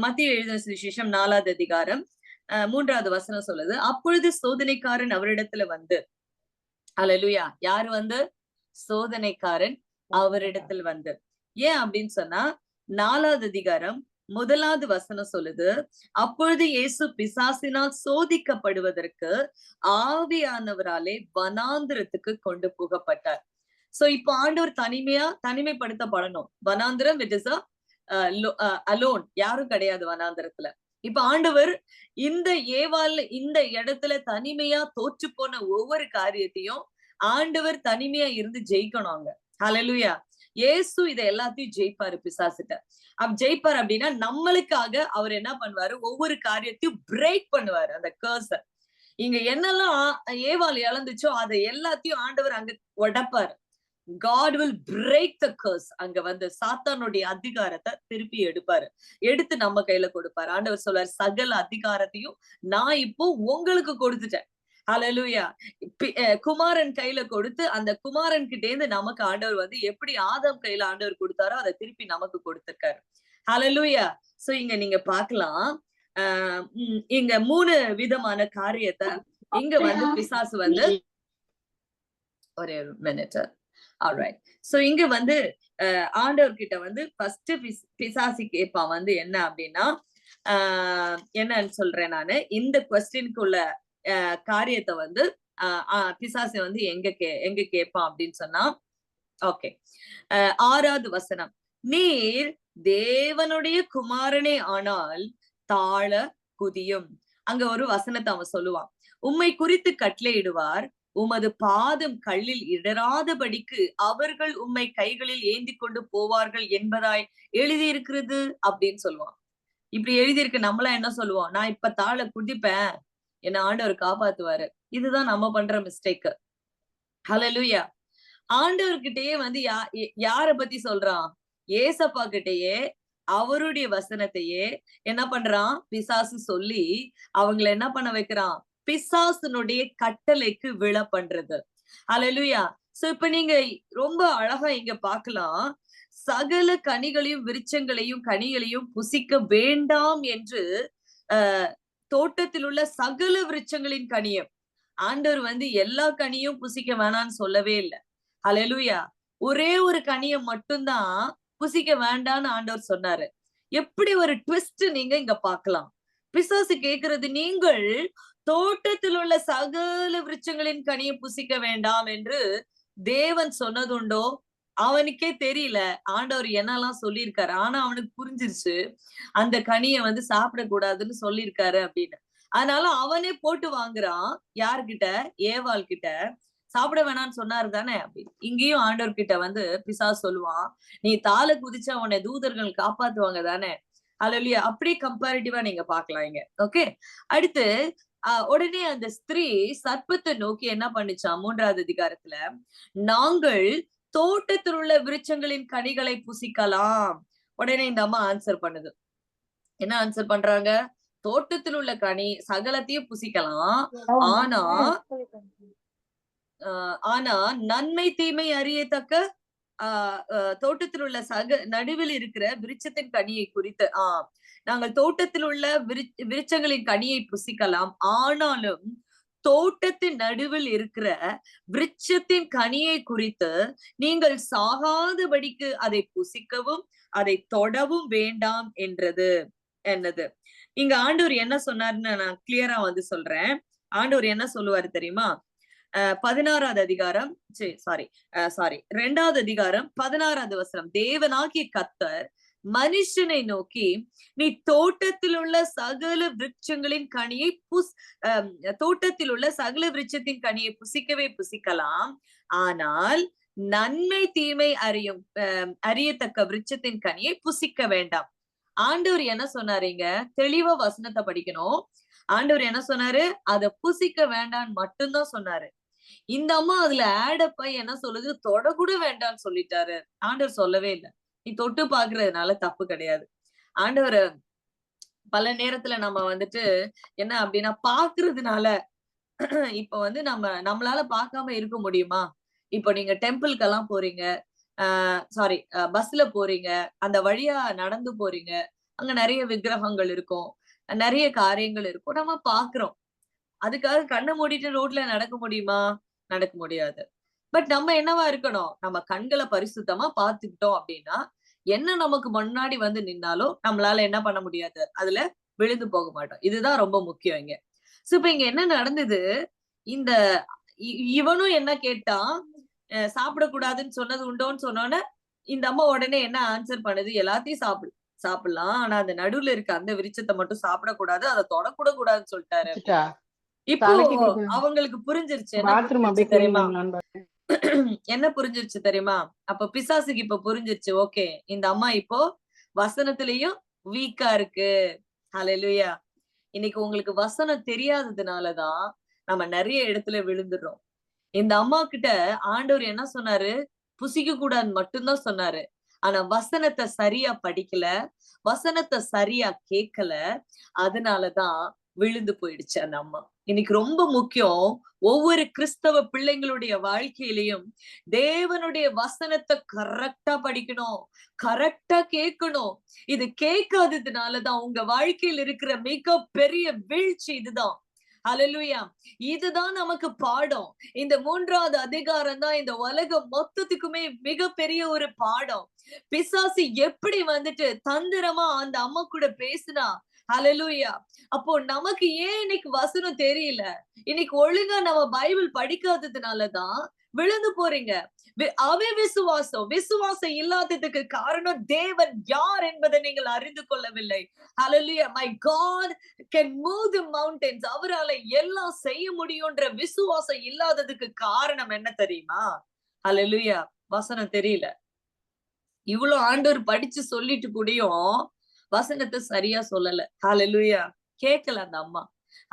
மத்தேயு எழுதின சுவிசேஷம் 4வது அதிகாரம் 3வது வசனம் சொல்லுது, அப்பொழுது சோதனைக்காரன் அவரிடத்துல வந்து, ஹல்லேலூயா, யாரு வந்து? சோதனைக்காரன் அவரிடத்தில் வந்து. ஏன் அப்படின்னு சொன்னா 4வது அதிகாரம் 1வது வசனம் சொல்லுது, அப்பொழுது இயேசு பிசாசினால் சோதிக்கப்படுவதற்கு ஆவியானவராலே வனாந்திரத்துக்கு கொண்டு போகப்பட்டார். சோ இப்ப ஆண்டவர் தனிமைப்படுத்தப்படணும். வனாந்திரம் இட் இஸ் அலோன், யாரும் கிடையாது வனாந்திரத்துல. இப்ப ஆண்டவர் இந்த ஏவாள் இந்த இடத்துல தனிமையா தோற்று போன ஒவ்வொரு காரியத்தையும் ஆண்டவர் தனிமையா இருந்து ஜெயிக்கணும் அங்க. ஹல்லேலூயா. இயேசு இதை எல்லாத்தையும் ஜெயிப்பாரு பிசாசிட்ட. ஜெயிப்பாரு அப்படின்னா நம்மளுக்காக அவர் என்ன பண்ணுவாரு, ஒவ்வொரு காரியத்தையும் பிரேக் பண்ணுவாரு அந்த கர்ஸ. இங்க என்னெல்லாம் ஏவாள் இழந்துச்சோ அதை எல்லாத்தையும் ஆண்டவர் அங்க உடைப்பாரு. God will break the curse. அங்க வந்து சாத்தானுடைய அதிகாரத்தை திருப்பி எடுப்பாரு, எடுத்து நம்ம கையில கொடுப்பாரு. ஆண்டவர் சொல்றாரு, சகல அதிகாரத்தையும் நான் இப்போ உங்களுக்கு கொடுத்துட்டேன். ஹல்லேலூயா. குமாரன் கையில கொடுத்து அந்த குமாரன் கிட்டே இருந்து நமக்கு ஆண்டவர் வந்து எப்படி ஆதாம் கையில ஆண்டவர் கொடுத்தாரோ அதை திருப்பி நமக்கு கொடுத்திருக்காரு. ஹல்லேலூயா. சோ இங்க நீங்க பார்க்கலாம், இங்க 3 விதமான காரியத்தை இங்க வந்து பிசாசு வந்து ஒரே ஒரு மினிட். ஆல்ரைட். சோ இங்க வந்து ஆண்டவர் கிட்ட வந்து ஃபர்ஸ்ட் பிசாசு கேட்பான் வந்து என்ன அப்படின்னா, என்னன்னு சொல்றேன் நானு, இந்த கொஸ்டினுக்குள்ள காரியத்தை வந்து பிசாசு வந்து எங்க கேட்பான் அப்படின்னு சொன்னா, ஓகே, 6வது வசனம், நீர் தேவனுடைய குமாரனே ஆனால் தாழ குதியும். அங்க ஒரு வசனத்தை அவன் சொல்லுவான், உம்மை குறித்து கட்டளையிடுவார், உமது பாதம் கல்லில் இடராதபடிக்கு அவர்கள் உம்மை கைகளில் ஏந்தி கொண்டு போவார்கள் என்பதாய் எழுதியிருக்கிறது அப்படின்னு சொல்லுவான். இப்படி எழுதியிருக்கு. நம்மளாம் என்ன சொல்லுவோம், நான் இப்ப தாழ குதிப்பேன், என்ன ஆண்டவர் காப்பாத்துவாரு. இதுதான் நம்ம பண்ற மிஸ்டேக். ஹல்லேலூயா. ஆண்டவர்கிட்டயே வந்து யார பத்தி சொல்றான், ஏசப்பா கிட்டயே அவருடைய வசனத்தையே என்ன பண்றான் பிசாசு சொல்லி அவங்கள என்ன பண்ண வைக்கிறான், பிசாசுனுடைய கட்டளைக்கு விழ பண்றது. ஹல்லேலூயா. சோ இப்ப நீங்க ரொம்ப அழகா இங்க பார்க்கலாம், சகல கனிகளையும் விருட்சங்களையும் கனிகளையும் புசிக்க வேண்டாம் என்று தோட்டத்தில் உள்ள சகல விருட்சங்களின் கனியும் ஆண்டவர் வந்து எல்லா கனியும் புசிக்க வேணாம்னு சொல்லவே இல்லை. ஹல்லேலூயா. ஒரே ஒரு கனியை மட்டும்தான் புசிக்க வேண்டாம்னு ஆண்டவர் சொன்னாரு. எப்படி ஒரு ட்விஸ்ட் நீங்க இங்க பார்க்கலாம். பிசாசு கேட்கிறது, நீங்கள் தோட்டத்தில் உள்ள சகல விருட்சங்களின் கனியை புசிக்க வேண்டாம் என்று தேவன் சொன்னதுண்டோ? அவனுக்கே தெரியல ஆண்டவர் என்னெல்லாம் சொல்லியிருக்காரு. ஆனா அவனுக்கு புரிஞ்சிருச்சு அந்த கனியை வந்து சாப்பிடக்கூடாதுன்னு சொல்லியிருக்காரு அப்படின்னு. அதனால அவனே போட்டு வாங்குறான். யார்கிட்ட? ஏவாள் கிட்ட. சாப்பிட வேணாம்னு சொன்னாரு தானே அப்படின்னு. இங்கேயும் ஆண்டவர் கிட்ட வந்து பிசாசு சொல்லுவான், நீ தாழ குதிச்சா உன்னை தூதர்கள் காப்பாத்துவாங்க தானே. ஹல்லேலூயா. அப்படியே கம்பேரிட்டிவா நீங்க பாக்கலாம் இங்க. ஓகே. அடுத்து உடனே அந்த ஸ்திரீ சர்ப்பத்தை நோக்கி என்ன பண்ணுச்சான் 3வது அதிகாரத்துல, நாங்கள் தோட்டத்தில் உள்ள விருட்சங்களின் கனிகளை புசிக்கலாம். உடனே இந்த அம்மா ஆன்சர் பண்ணுது. என்ன ஆன்சர் பண்றாங்க? தோட்டத்தில் உள்ள கனி சகலத்தையும் புசிக்கலாம், ஆனா நன்மை தீமை அறியத்தக்க தோட்டத்தில் உள்ள நடுவில் இருக்கிற விருட்சத்தின் கனியை குறித்து நாங்கள் தோட்டத்தில் உள்ள விருட்சங்களின் கனியை புசிக்கலாம், ஆனாலும் தோட்டத்தின் நடுவில் இருக்கிற விருட்சத்தின் கனியை குறித்து நீங்கள் சாகாதபடிக்கு அதை புசிக்கவும் அதை தொடவும் வேண்டாம் என்றது. என்னது இங்க ஆண்டவர் என்ன சொன்னாருன்னு நான் கிளியரா வந்து சொல்றேன். ஆண்டவர் என்ன சொல்லுவாரு தெரியுமா? 16வது அதிகாரம் 2வது அதிகாரம் 16வது வசனம், தேவனாகிய கர்த்தர் மனுஷனை நோக்கி, நீ தோட்டத்தில் உள்ள சகல விருட்சங்களின் கனியை தோட்டத்தில் உள்ள சகல விருட்சத்தின் கனியை புசிக்கவே புசிக்கலாம், ஆனால் நன்மை தீமை அறியத்தக்க விருட்சத்தின் கனியை புசிக்க வேண்டாம். ஆண்டவர் என்ன சொன்னாருங்க? தெளிவா வசனத்தை படிக்கணும். ஆண்டவர் என்ன சொன்னாரு? அத புசிக்க வேண்டான்னு மட்டும்தான் சொன்னாரு. இந்த அம்மா அதுல ஆடப்ப என்ன சொல்லுது? தொடக்கூட வேண்டாம்னு சொல்லிட்டாரு. ஆண்டவர் சொல்லவே இல்லை. நீ தொட்டு பாக்குறதுனால தப்பு கிடையாது. ஆண்டவர் பல நேரத்துல நம்ம வந்துட்டு என்ன அப்படின்னா பாக்குறதுனால இப்ப நம்மளால பார்க்காம இருக்க முடியுமா? இப்ப நீங்க டெம்பிள்க்கெல்லாம் போறீங்க, சாரி பஸ்ல போறீங்க, அந்த வழியா நடந்து போறீங்க, அங்க நிறைய விக்கிரகங்கள் இருக்கும், நிறைய காரியங்கள் இருக்கும், நம்ம பாக்குறோம். அதுக்காக கண்ணை மூடிட்டு ரோட்ல நடக்க முடியுமா? நடக்க முடியாது. பட் நம்ம என்னவா இருக்கணும்? நம்ம கண்களை பரிசுத்தமா பாத்துக்கிட்டோம் அப்படின்னா என்ன நமக்கு முன்னாடி வந்து நின்னாலும் நம்மளால என்ன பண்ண முடியாது, அதுல விழுந்து போக மாட்டோம். இதுதான் ரொம்ப முக்கியம் இங்க. சோ இப்ப இங்க என்ன நடந்தது? இந்த இவனும் என்ன கேட்டான்? சாப்பிடக்கூடாதுன்னு சொன்னது உண்டோன்னு சொன்னோன்னே இந்த அம்மா உடனே என்ன ஆன்சர் பண்ணுது? எல்லாத்தையும் சாப்பிடலாம், ஆனா அந்த நடுவுல இருக்க அந்த விருட்சத்தை மட்டும் சாப்பிடக்கூடாது, அதை தொடக்கூட கூடாதுன்னு சொல்லிட்டாரு. இப்போ அவங்களுக்கு புரிஞ்சிருச்சு. என்ன புரிஞ்சிருச்சு தெரியுமா? என்ன புரிஞ்சிருச்சு தெரியுமா? அப்ப பிசாசுக்கு இப்ப புரிஞ்சிருச்சு. ஓகே, இந்த அம்மா இப்போ வசனத்திலயும் வீக்கா இருக்கு. ஹல்லேலூயா. இன்னைக்கு உங்களுக்கு வசனம் தெரியாததுனாலதான் நம்ம நிறைய இடத்துல விழுந்துடுறோம். இந்த அம்மா கிட்ட ஆண்டவர் என்ன சொன்னாரு? புசிக்க கூடாதுன்னு மட்டும்தான் சொன்னாரு. ஆனா வசனத்தை சரியா படிக்கல, வசனத்தை சரியா கேட்கல. அதனாலதான் விழுந்து போயிடுச்சு அந்த அம்மா. இன்னைக்கு ரொம்ப முக்கியம், ஒவ்வொரு கிறிஸ்தவ பிள்ளைங்களுடைய வாழ்க்கையிலையும் தேவனுடைய வசனத்தை கரெக்டா படிக்கணும், கரெக்டா கேட்கணும். இது கேட்காததுனாலதான் உங்க வாழ்க்கையில் இருக்கிற மிக பெரிய வீழ்ச்சி இதுதான். ஹல்லேலூயா. இதுதான் நமக்கு பாடம். இந்த 3வது அதிகாரம் தான் இந்த உலகம் மொத்தத்துக்குமே மிகப்பெரிய ஒரு பாடம். பிசாசு எப்படி வந்துட்டு தந்திரமா அந்த அம்மா கூட பேசினா. ஹல்லேலூயா. அப்போ நமக்கு ஏன் இன்னைக்கு வசனம் தெரியல? இன்னைக்கு ஒழுங்கா நம்ம பைபிள் படிக்காததுனாலதான் விழுந்து போறீங்க. விசுவாசம் இல்லாததுக்கு காரணம் தேவன் யார் என்பதை நீங்கள் அறிந்து கொள்ளவில்லை. ஹல்லேலூயா. My God can move the mountains. அவரால எல்லாம் செய்ய முடியும்ன்ற விசுவாசம் இல்லாததுக்கு காரணம் என்ன தெரியுமா? ஹல்லேலூயா. வசனம் தெரியல. இவ்வளவு ஆண்டவர் படிச்சு சொல்லிட்டு கூடயும் வசனத்தை சரியா சொல்லல. ஹல்லேலூயா. கேட்கல அந்த அம்மா.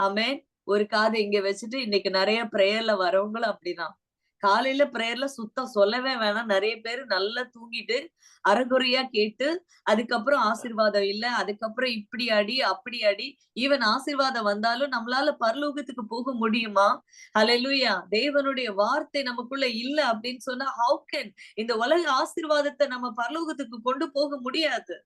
ஆமென். ஒரு காதை இங்க வச்சுட்டு இன்னைக்கு நிறைய பிரேயர்ல வரவங்களும் அப்படிதான். காலையில பிரேயர்ல சுத்தம் சொல்லவே வேணாம். நிறைய பேர் நல்லா தூங்கிட்டு அரைகுறையா கேட்டு அதுக்கப்புறம் ஆசீர்வாதம் இல்ல, அதுக்கப்புறம் இப்படி அடி அப்படி அடி. ஈவன் ஆசீர்வாதம் வந்தாலும் நம்மளால பரலோகத்துக்கு போக முடியுமா? ஹல்லேலூயா. தேவனுடைய வார்த்தை நமக்குள்ள இல்ல அப்படின்னு சொன்னா how can இந்த உலக ஆசீர்வாதத்தை நம்ம பரலோகத்துக்கு கொண்டு போக முடியாது.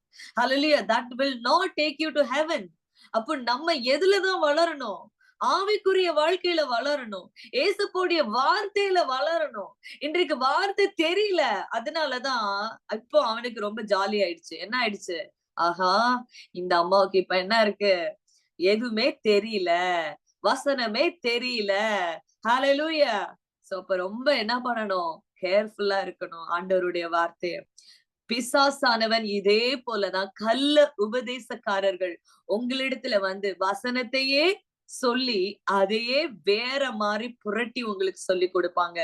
ஹல்லேலூயா. that will not take you to heaven. அப்போ நம்ம எதுலதான் வளரணும்? ஆவிக்குரிய வாழ்க்கையில வளரணும். இயேசுவோடைய வார்த்தையில வளரணும். இன்றைக்கு வார்த்தை தெரியல. அதனாலதான் இப்போ அவனுக்கு ரொம்ப ஜாலி ஆயிடுச்சு. என்ன ஆயிடுச்சு? ஆஹா, இந்த அம்மாவுக்கு இப்ப என்ன இருக்கு? எதுவுமே தெரியல, வசனமே தெரியல. ஹல்லேலூயா. சோ அப்ப ரொம்ப என்ன பண்ணணும்? கேர்ஃபுல்லா இருக்கணும் ஆண்டவருடைய வார்த்தைய. பிசாசானவன் இதே போலதான் கள்ள உபதேசக்காரர்கள் உங்களிடத்துல வந்து வசனத்தையே சொல்லி அதையே வேற மாதிரி புரட்டி உங்களுக்கு சொல்லி கொடுப்பாங்க.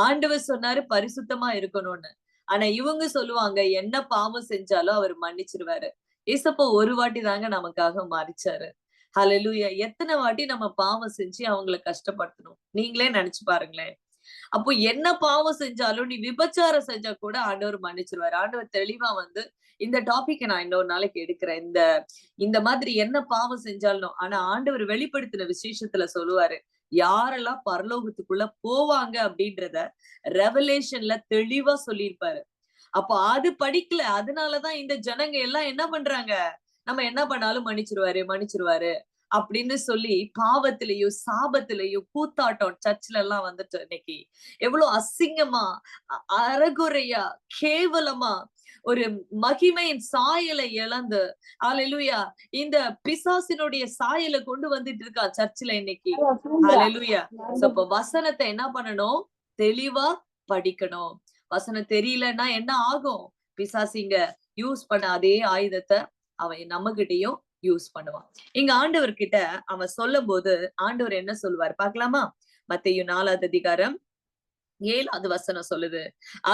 ஆண்டவர் சொன்னாரு பரிசுத்தமா இருக்கணும்னு. ஆனா இவங்க சொல்லுவாங்க என்ன பாவம் செஞ்சாலும் அவர் மன்னிச்சிருவாரு. ஏசப்பா ஒரு வாட்டி தாங்க நமக்காக மரிச்சாரு. ஹல்லேலூயா. எத்தனை வாட்டி நம்ம பாவம் செஞ்சு அவங்களை கஷ்டப்படுத்தணும்? நீங்களே நினைச்சு பாருங்களேன். அப்போ என்ன பாவம் செஞ்சாலும் நீ விபச்சாரம் செஞ்சா கூட ஆண்டவர் மன்னிச்சிருவாரு. ஆண்டவர் தெளிவா வந்து இந்த டாபிக் நான் இன்னொரு நாளைக்கு எடுக்கிறேன். இந்த மாதிரி என்ன பாவம் செஞ்சாலும். ஆனா ஆண்டவர் வெளிப்படுத்தின விசேஷத்துல சொல்லுவாரு, யாரெல்லாம் பரலோகத்துக்குள்ள போவாங்க அப்படின்றத ரெவலேஷன்ல தெளிவா சொல்லியிருப்பாரு. அப்போ அது படிக்கல. அதனாலதான் இந்த ஜனங்க எல்லாம் என்ன பண்றாங்க? நம்ம என்ன பண்ணாலும் மன்னிச்சிருவாரு அப்படின்னு சொல்லி பாவத்திலையும் சாபத்திலையும் கூத்தாட்டம் சர்ச்ல எல்லாம் வந்துட்டு இன்னைக்கு எவ்வளவு அசிங்கமா, அறகுறையா, கேவலமா ஒரு மகிமையின் சாயலை இழந்து ஹல்லேலூயா இந்த பிசாசினுடைய சாயலை கொண்டு வந்துட்டு இருக்கா சர்ச்சில் இன்னைக்கு. ஹல்லேலூயா. சோ அப்ப வசனத்தை என்ன பண்ணணும்? தெளிவா படிக்கணும். வசனம் தெரியலன்னா என்ன ஆகும்? பிசாசிங்க யூஸ் பண்ண அதே ஆயுதத்தை அவன் நம்ம கிட்டயும் யூஸ் பண்ணுவான். இங்க ஆண்டவர் கிட்ட அவன் சொல்லும் போது ஆண்டவர் என்ன சொல்லுவார் பார்க்கலாமா? மத்தேயு 4வது அதிகாரம் 7வது வசனம் சொல்லுது,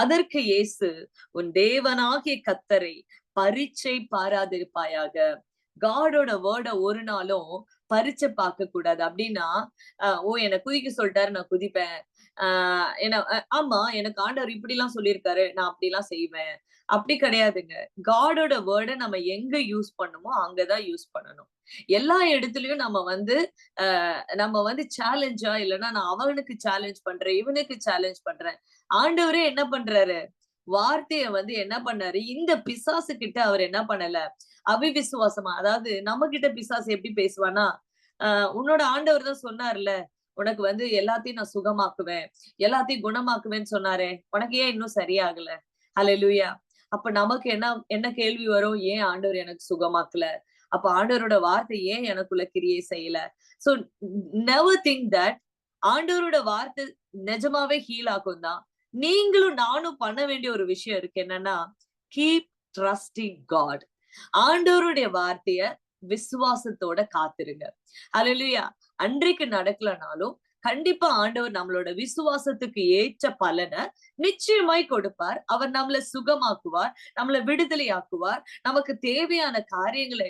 அதற்கு இயேசு, உன் தேவனாகிய கர்த்தரை பரீட்சை பாராதிருப்பாயாக. காடோட வேர்ட ஒரு நாளும் பரீட்சை பார்க்க கூடாது. அப்படின்னா என்ன குதிக்க சொல்லிட்டாரு, நான் குதிப்பேன். ஆமா, எனக்கு ஆண்டவர் இப்படி எல்லாம் சொல்லியிருக்காரு, நான் அப்படி எல்லாம் செய்வேன். அப்படி கிடையாதுங்க. காடோட வேர்ட நம்ம எங்க யூஸ் பண்ணுமோ அங்கதான் யூஸ் பண்ணணும். எல்லா இடத்துலயும் நம்ம வந்து சேலஞ்சா, இல்லைன்னா நான் அவனுக்கு சேலஞ்ச் பண்றேன், இவனுக்கு சேலஞ்ச் பண்றேன். ஆண்டவரே என்ன பண்றாரு? வார்த்தைய வந்து என்ன பண்ணாரு? இந்த பிசாசு கிட்ட அவர் என்ன பண்ணல? அவிவிசுவாசமா, அதாவது நம்ம கிட்ட பிசாசு எப்படி பேசுவானா, உன்னோட ஆண்டவர் தான் சொன்னார்ல, உனக்கு வந்து எல்லாத்தையும் நான் சுகமாக்குவேன், எல்லாத்தையும் குணமாக்குவேன்னு சொன்னாரே, உனக்கு ஏன் இன்னும் சரியாகல? ஹல்லேலூயா. அப்ப நமக்கு என்ன கேள்வி வரும்? ஏன் ஆண்டவர் எனக்கு சுகமாக்கல? அப்ப ஆண்டவரோட வார்த்தை ஏன் எனக்குள்ள கிரியை செய்யல? சோ நெவர் திங்க் தட் ஆண்டவரோட வார்த்தை நிஜமாவே ஹீல் ஆகும் தான். நீங்களும் நானும் பண்ண வேண்டிய ஒரு விஷயம் இருக்கு. என்னன்னா, கீப் ட்ரஸ்டிங் காட். ஆண்டவருடைய வார்த்தைய விசுவாசத்தோட காத்திருங்க. ஹல்லேலூயா. அன்றைக்கு நடக்கலனாலும் கண்டிப்பா ஆண்டவர் நம்மளோட விசுவாசத்துக்கு ஏற்ற பலனை நிச்சயமாய் கொடுப்பார். அவர் நம்மளை சுகமாக்குவார், நம்மளை விடுதலையாக்குவார், நமக்கு தேவையான காரியங்களை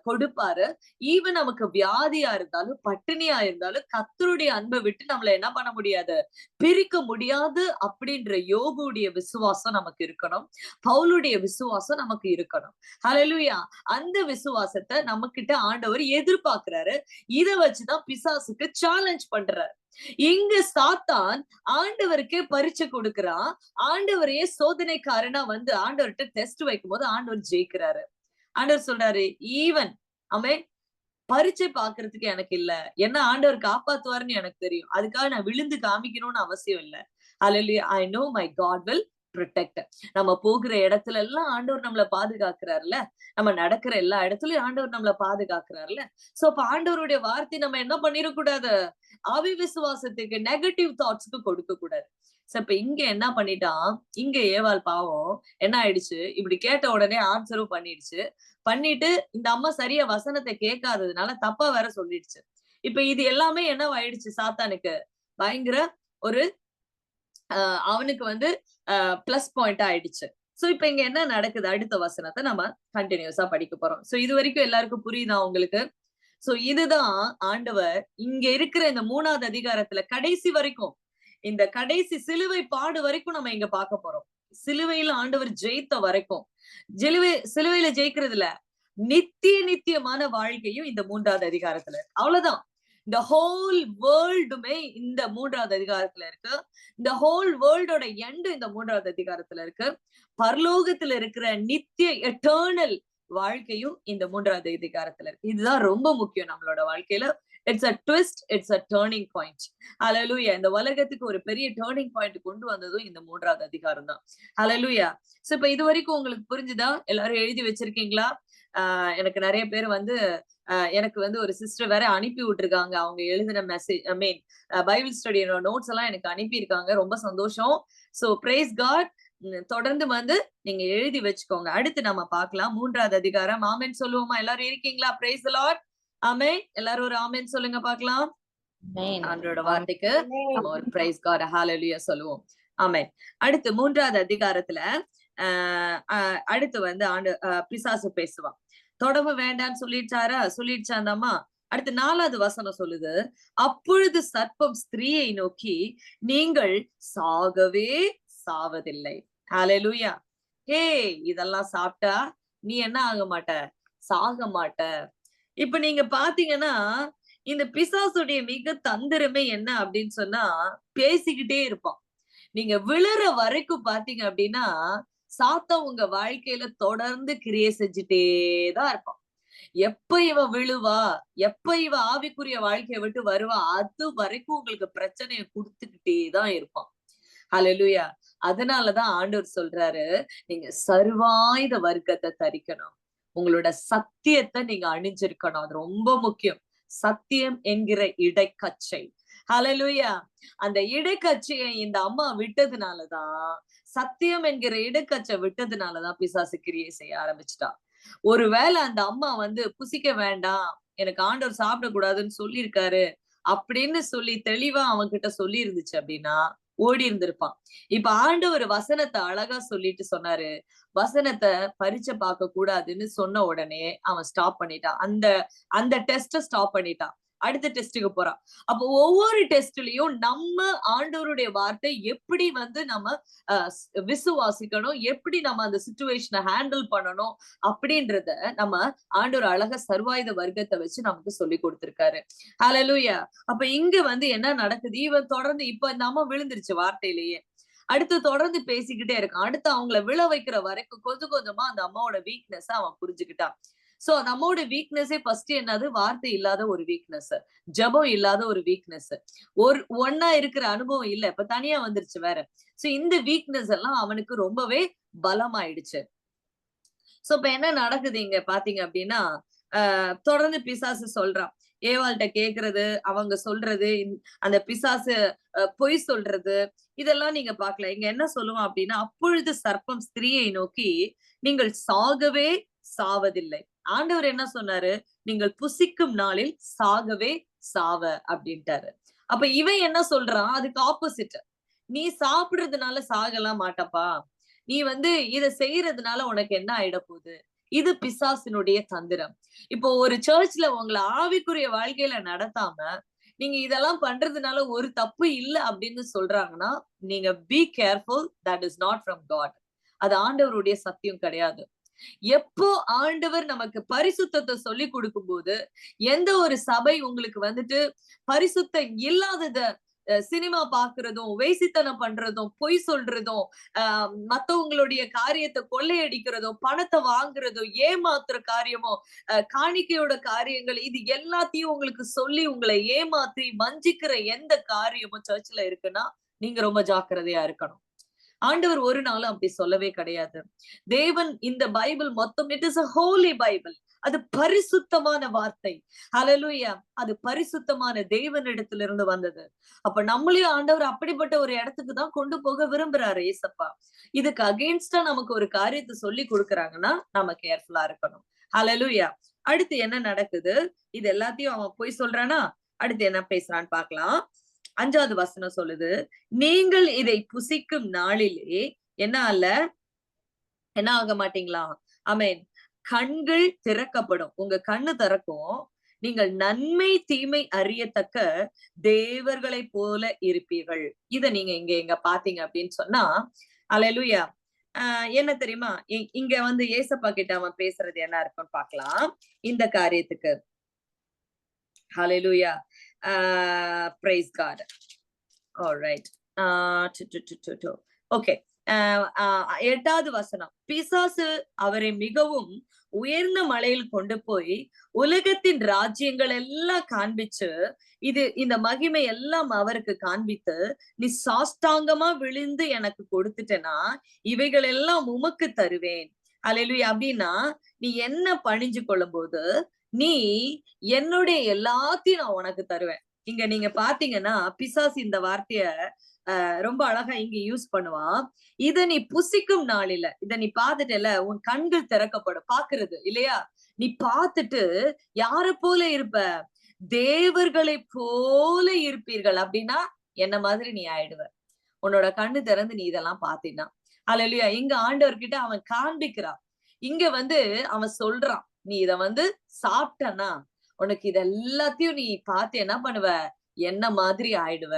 கொடுப்பாரு. ஈவன் நமக்கு வியாதியா இருந்தாலும், பட்டினியா இருந்தாலும், கர்த்தருடைய அன்பை விட்டு நம்மளை என்ன பண்ண முடியாது? பிரிக்க முடியாது. அப்படின்ற யோபுடைய விசுவாசம் நமக்கு இருக்கணும். பவுலுடைய விசுவாசம் நமக்கு இருக்கணும். ஹல்லேலூயா. அந்த விசுவாசத்தை நம்ம கிட்ட ஆண்டவர் எதிர்பார்க்கிறாரு. இத வச்சுதான் பிசாசுக்கு சேலஞ்ச் பண்றாரு. இங்க சாத்தான் ஆண்டவருக்கே பரீட்சை கொடுக்கிறான். ஆண்டவரையே சோதனைக்காரனா வந்து ஆண்டவர்கிட்ட டெஸ்ட் வைக்கும் போது ஆண்டவர் ஜெயிக்கிறாரு. ஆண்டவர் சொல்றாரு, ஈவன் ஆமென், பரீட்சை பாக்குறதுக்கு எனக்கு இல்ல, என்ன ஆண்டவர் காப்பாத்துவாருன்னு எனக்கு தெரியும். அதுக்காக நான் விழுந்து காமிக்கணும்னு அவசியம் இல்ல. ஹல்லேலூயா. I know my God will protect. நம்ம போகிற இடத்துல எல்லாம் ஆண்டவர் நம்மளை பாதுகாக்கிறார்ல, நம்ம நடக்கிற எல்லா இடத்துலயும் ஆண்டவர் நம்மளை பாதுகாக்கிறார்ல. சோ அப்ப ஆண்டவருடைய வார்த்தை நம்ம என்ன பண்ணிடக்கூடாது? அவிவிசுவாசத்துக்கு, நெகட்டிவ் தாட்ஸ்க்கு கொடுக்க கூடாது. சோ இப்ப இங்க என்ன பண்ணிட்டான்? இங்க ஏவாள் பாவம் என்ன ஆயிடுச்சு? இப்படி கேட்ட உடனே ஆன்சரும் பண்ணிடுச்சு. பண்ணிட்டு இந்த அம்மா சரியா வசனத்தை கேட்காததுனால தப்பா வேற சொல்லிடுச்சு. இப்ப இது எல்லாமே என்னவாயிடுச்சு? சாத்தானுக்கு பயங்கர ஒரு அவனுக்கு வந்து பிளஸ் பாயிண்ட் ஆயிடுச்சு. சோ இப்ப இங்க என்ன நடக்குது? அடுத்த வசனத்தை நம்ம கண்டினியூஸா படிக்க போறோம். சோ இது வரைக்கும் எல்லாருக்கும் புரியுதா உங்களுக்கு? சோ இதுதான் ஆண்டவர் இங்க இருக்கிற இந்த 3வது அதிகாரத்துல கடைசி வரைக்கும், இந்த கடைசி சிலுவை பாடு வரைக்கும் நம்ம இங்க பார்க்க போறோம். சிலுவையில ஆண்டவர் ஜெயித்த வரைக்கும், சிலுவையில ஜெயிக்கிறது இல்ல, நித்தியமான வாழ்க்கையும் இந்த 3வது அதிகாரத்துல அவ்வளவுதான். இந்த ஹோல் வேர்ல்டுமே இந்த 3வது அதிகாரத்துல இருக்கு. இந்த ஹோல் வேர்ல்டோட எண்டு இந்த 3வது அதிகாரத்துல இருக்கு. பரலோகத்துல இருக்கிற நித்திய எட்டர்னல் வாழ்க்கையும் இந்த 3வது அதிகாரத்துல இருக்கு. இதுதான் ரொம்ப முக்கியம் நம்மளோட வாழ்க்கையில. It's a twist, it's a turning point. Hallelujah. இந்த உலகத்துக்கு ஒரு பெரிய டர்னிங் பாயிண்ட் கொண்டு வந்ததும் இந்த 3வது அதிகாரம் தான். ஹல்லேலூயா. சோ இப்ப இது வரைக்கும் உங்களுக்கு புரிஞ்சுதா? எல்லாரும் எழுதி வச்சிருக்கீங்களா? எனக்கு நிறைய பேர் வந்து எனக்கு வந்து ஒரு சிஸ்டர் வேற அனுப்பி விட்டுருக்காங்க. அவங்க எழுதின message, I mean Bible study notes எல்லாம் எனக்கு அனுப்பியிருக்காங்க. ரொம்ப சந்தோஷம். So praise God. தொடர்ந்து வந்து நீங்க எழுதி வச்சுக்கோங்க. அடுத்து நம்ம பார்க்கலாம் 3வது அதிகாரம். ஆமென் சொல்லுவோமா? எல்லாரும் இருக்கீங்களா? Praise the Lord. ஆமென். எல்லாரும் ஒரு ஆமென் சொல்லுங்க பார்க்கலாம். ஆண்டவரோட வார்த்தைக்கு நம்ம ஒரு பிரைஸ் காட், ஹல்லேலூயா சொல்லுவோம். ஆமென். அடுத்து 3வது அதிகாரத்துல அடுத்து வந்து பிசாசு பேசுவான். தொடர்பு வேண்டான்னு சொல்லிடுச்சா அந்த அம்மா? அடுத்து 4வது வசனம் சொல்லுது, அப்பொழுது சர்ப்பம் ஸ்திரீயை நோக்கி, நீங்கள் சாகவே சாவதில்லை. ஹல்லேலூயா. இதெல்லாம் சாப்பிட்டா நீ என்ன ஆக மாட்ட? சாக மாட்ட. இப்ப நீங்க பாத்தீங்கன்னா இந்த பிசாசுடைய மிக தந்திரமே என்ன அப்படின்னு சொன்னா, பேசிக்கிட்டே இருப்பான். நீங்க விழுற வரைக்கும் பாத்தீங்க அப்படின்னா சாத்தான் உங்க வாழ்க்கையில தொடர்ந்து கிரியை செஞ்சுட்டேதான் இருப்பான். எப்ப இவ விழுவா, எப்ப இவ ஆவிக்குரிய வாழ்க்கையை விட்டு வருவா, அது வரைக்கும் உங்களுக்கு பிரச்சனையை கொடுத்துக்கிட்டேதான் இருப்பான். ஹல்லேலூயா. அதனாலதான் ஆண்டவர் சொல்றாரு, நீங்க சர்வாயுத வர்க்கத்தை தரிக்கணும். உங்களோட சத்தியத்தை நீங்க அணிஞ்சிருக்கணும். அது ரொம்ப முக்கியம். சத்தியம் என்கிற இடைக்கச்சை. ஹalleluya. அந்த இடைக்கச்சையை இந்த அம்மா விட்டதுனாலதான், சத்தியம் என்கிற இடைக்கச்சை விட்டதுனாலதான் பிசாசு கிரியை செய்ய ஆரம்பிச்சுட்டா. ஒருவேளை அந்த அம்மா வந்து புசிக்க வேண்டாம், எனக்கு ஆண்டவர் சாப்பிடக்கூடாதுன்னு சொல்லியிருக்காரு அப்படின்னு சொல்லி தெளிவா அவன்கிட்ட சொல்லி இருந்துச்சு அப்படின்னா ஓடி இருந்திருப்பான். இப்ப ஆண்டவர் வசனத்தை அழகா சொல்லிட்டு சொன்னாரு. வசனத்தை பரீட்சை பார்க்க கூடாதுன்னு சொன்ன உடனே அவன் ஸ்டாப் பண்ணிட்டான். அந்த அந்த டெஸ்ட ஸ்டாப் பண்ணிட்டான். அடுத்த டெஸ்டுக்கு போறான். அப்போ ஒவ்வொரு டெஸ்ட்லயும் நம்ம ஆண்டவருடைய வார்த்தை எப்படி வந்து நம்ம விசுவாசிக்கணும், எப்படி நம்ம அந்த சிச்சுவேஷனை ஹேண்டில் பண்ணணும் அப்படின்றத நம்ம ஆண்டவர் அழகா சர்வாயுத வர்க்கத்தை வச்சு நமக்கு சொல்லி கொடுத்திருக்காரு. ஹalleluya. அப்ப இங்க வந்து என்ன நடக்குது, இவன் தொடர்ந்து இப்ப இந்த அம்மா விழுந்துருச்சு வார்த்தையிலேயே. அடுத்து தொடர்ந்து பேசிக்கிட்டே இருக்கான். அடுத்து அவங்கள விழ வைக்கிற வரைக்கும் கொஞ்சம் கொஞ்சமா அந்த அம்மாவோட வீக்னஸ் அவன் புரிஞ்சுக்கிட்டான். சோ நம்மோட வீக்னஸே ஃபர்ஸ்ட் என்னது, வார்த்தை இல்லாத ஒரு வீக்னஸ், ஜெபம் இல்லாத ஒரு வீக்னஸ், ஒன்னா இருக்கிற அனுபவம் இல்ல, இப்ப தனியா வந்துருச்சு வேற. சோ இந்த வீக்னஸ் எல்லாம் அவனுக்கு ரொம்பவே பலமாயிடுச்சு. சோ இப்ப என்ன நடக்குது இங்க பாத்தீங்க அப்படின்னா, தொடர்ந்து பிசாசு சொல்றான். ஏவாள்கிட்ட கேக்குறது, அவங்க சொல்றது, அந்த பிசாசு பொய் சொல்றது, இதெல்லாம் நீங்க பாக்கலாம். இங்க என்ன சொல்லுவான் அப்படின்னா, அப்பொழுது சர்ப்பம் ஸ்திரீயை நோக்கி, நீங்கள் சாகவே சாவதில்லை. ஆண்டவர் என்ன சொன்னாரு, நீங்கள் புசிக்கும் நாளில் சாகவே சாவ அப்படின்ட்டாரு. அப்ப இவன் என்ன சொல்றான், அதுக்கு ஆப்போசிட். நீ சாப்பிடுறதுனால சாகலாம் மாட்டப்பா, நீ வந்து இத செய்யறதுனால உனக்கு என்ன ஆயிட போகுது, இது பிசாசினுடைய தந்திரம். இப்போ ஒரு சர்ச்ல உங்களை ஆவிக்குரிய வாழ்க்கையில நடத்தாம நீங்க இதெல்லாம் பண்றதுனால ஒரு தப்பு இல்ல அப்படின்னு சொல்றாங்கன்னா, நீங்க be careful, that is not from God. அது ஆண்டவருடைய சத்தியம் கிடையாது. எப்போ ஆண்டவர் நமக்கு பரிசுத்தத்தை சொல்லி கொடுக்கும் போது, எந்த ஒரு சபை உங்களுக்கு வந்துட்டு பரிசுத்தம் இல்லாதத சினிமா பாக்குறதும், வேசித்தனம் பண்றதும், பொய் சொல்றதும், மத்தவங்களுடைய காரியத்தை கொள்ளையடிக்கிறதும், பணத்தை வாங்குறதும், ஏமாத்துற காரியமும், காணிக்கையோட காரியங்கள், இது எல்லாத்தையும் உங்களுக்கு சொல்லி உங்களை ஏமாத்தி வஞ்சிக்கிற எந்த காரியமும் சர்ச்ல இருக்குன்னா நீங்க ரொம்ப ஜாக்கிரதையா இருக்கணும். ஆண்டவர் ஒரு நாளும் அப்படி சொல்லவே கிடையாது. தேவன் இந்த பைபிள் மொத்தம், it is a holy Bible. அது பரிசுத்தமான வார்த்தை. ஹalleluya. அது பரிசுத்தமான தேவனிடத்திலிருந்து வந்தது. அப்ப நம்மளையும் ஆண்டவர் அப்படிப்பட்ட ஒரு இடத்துக்கு தான் கொண்டு போக விரும்புறாரு ஏசப்பா. இதுக்கு அகைன்ஸ்டா நமக்கு ஒரு காரியத்தை சொல்லி கொடுக்குறாங்கன்னா நம்ம கேர்ஃபுல்லா இருக்கணும். ஹalleluya. அடுத்து என்ன நடக்குது, இது எல்லாத்தையும் அவன் போய் சொல்றானா, அடுத்து என்ன பேசுறான்னு பார்க்கலாம். 5வது வசனம் சொல்லுது, நீங்கள் இதை புசிக்கும் நாளிலே என்ன அல்ல, என்ன ஆக மாட்டீங்களா, ஆமென், கண்கள் திறக்கப்படும், உங்க கண்ணு திறக்கும், நீங்கள் நன்மை தீமை அறியத்தக்க தேவர்களை போல இருப்பீர்கள். இத நீங்க எங்க பாத்தீங்க அப்படின்னு சொன்னா, அல்லேலூயா. என்ன தெரியுமா, இங்க வந்து ஏசப்பா கிட்ட அவன் பேசுறது என்ன இருக்குன்னு பார்க்கலாம் இந்த காரியத்துக்கு. ஹalleluya. Praise God. All right. Okay. 8வது வசனம், பிசாசு அவரை மிகவும் உயர்ந்த மலையில் கொண்டு போய் உலகத்தின் ராஜ்யங்கள் எல்லாம் காண்பிச்சு, இந்த மகிமை எல்லாம் அவருக்கு காண்பித்து, நீ சாஷ்டாங்கமா விழுந்து எனக்கு கொடுத்துட்டேன்னா இவைகள் எல்லாம் உமக்கு தருவேன். அல்லேலூயா. அப்படின்னா நீ என்ன பணிஞ்சு கொள்ளும் போது நீ என்னுடைய எல்லாத்தையும் நான் உனக்கு தருவேன். இங்க நீங்க பாத்தீங்கன்னா பிசாசு இந்த வார்த்தைய ரொம்ப அழகா இங்க யூஸ் பண்ணுவான். இத நீ புசிக்கும் நாளில, இத நீ பாத்துட்டல, உன் கண்கள் திறக்கப்படும், பாக்குறது இல்லையா, நீ பாத்துட்டு யார போல இருப்ப, தேவர்களை போல இருப்பீர்கள். அப்படின்னா என்ன மாதிரி நீ ஆயிடுவ, உன்னோட கண்ணு திறந்து நீ இதெல்லாம் பாத்தீங்கன்னா. அல்லேலூயா. இங்க ஆண்டவர்கிட்ட அவன் காண்பிக்கிறான். இங்க வந்து அவன் சொல்றான், நீ இத வந்து சாப்பிட்டனா உனக்கு இது எல்லாத்தையும் நீ பார்த்து என்ன பண்ணுவ, என்ன மாதிரி ஆயிடுவ.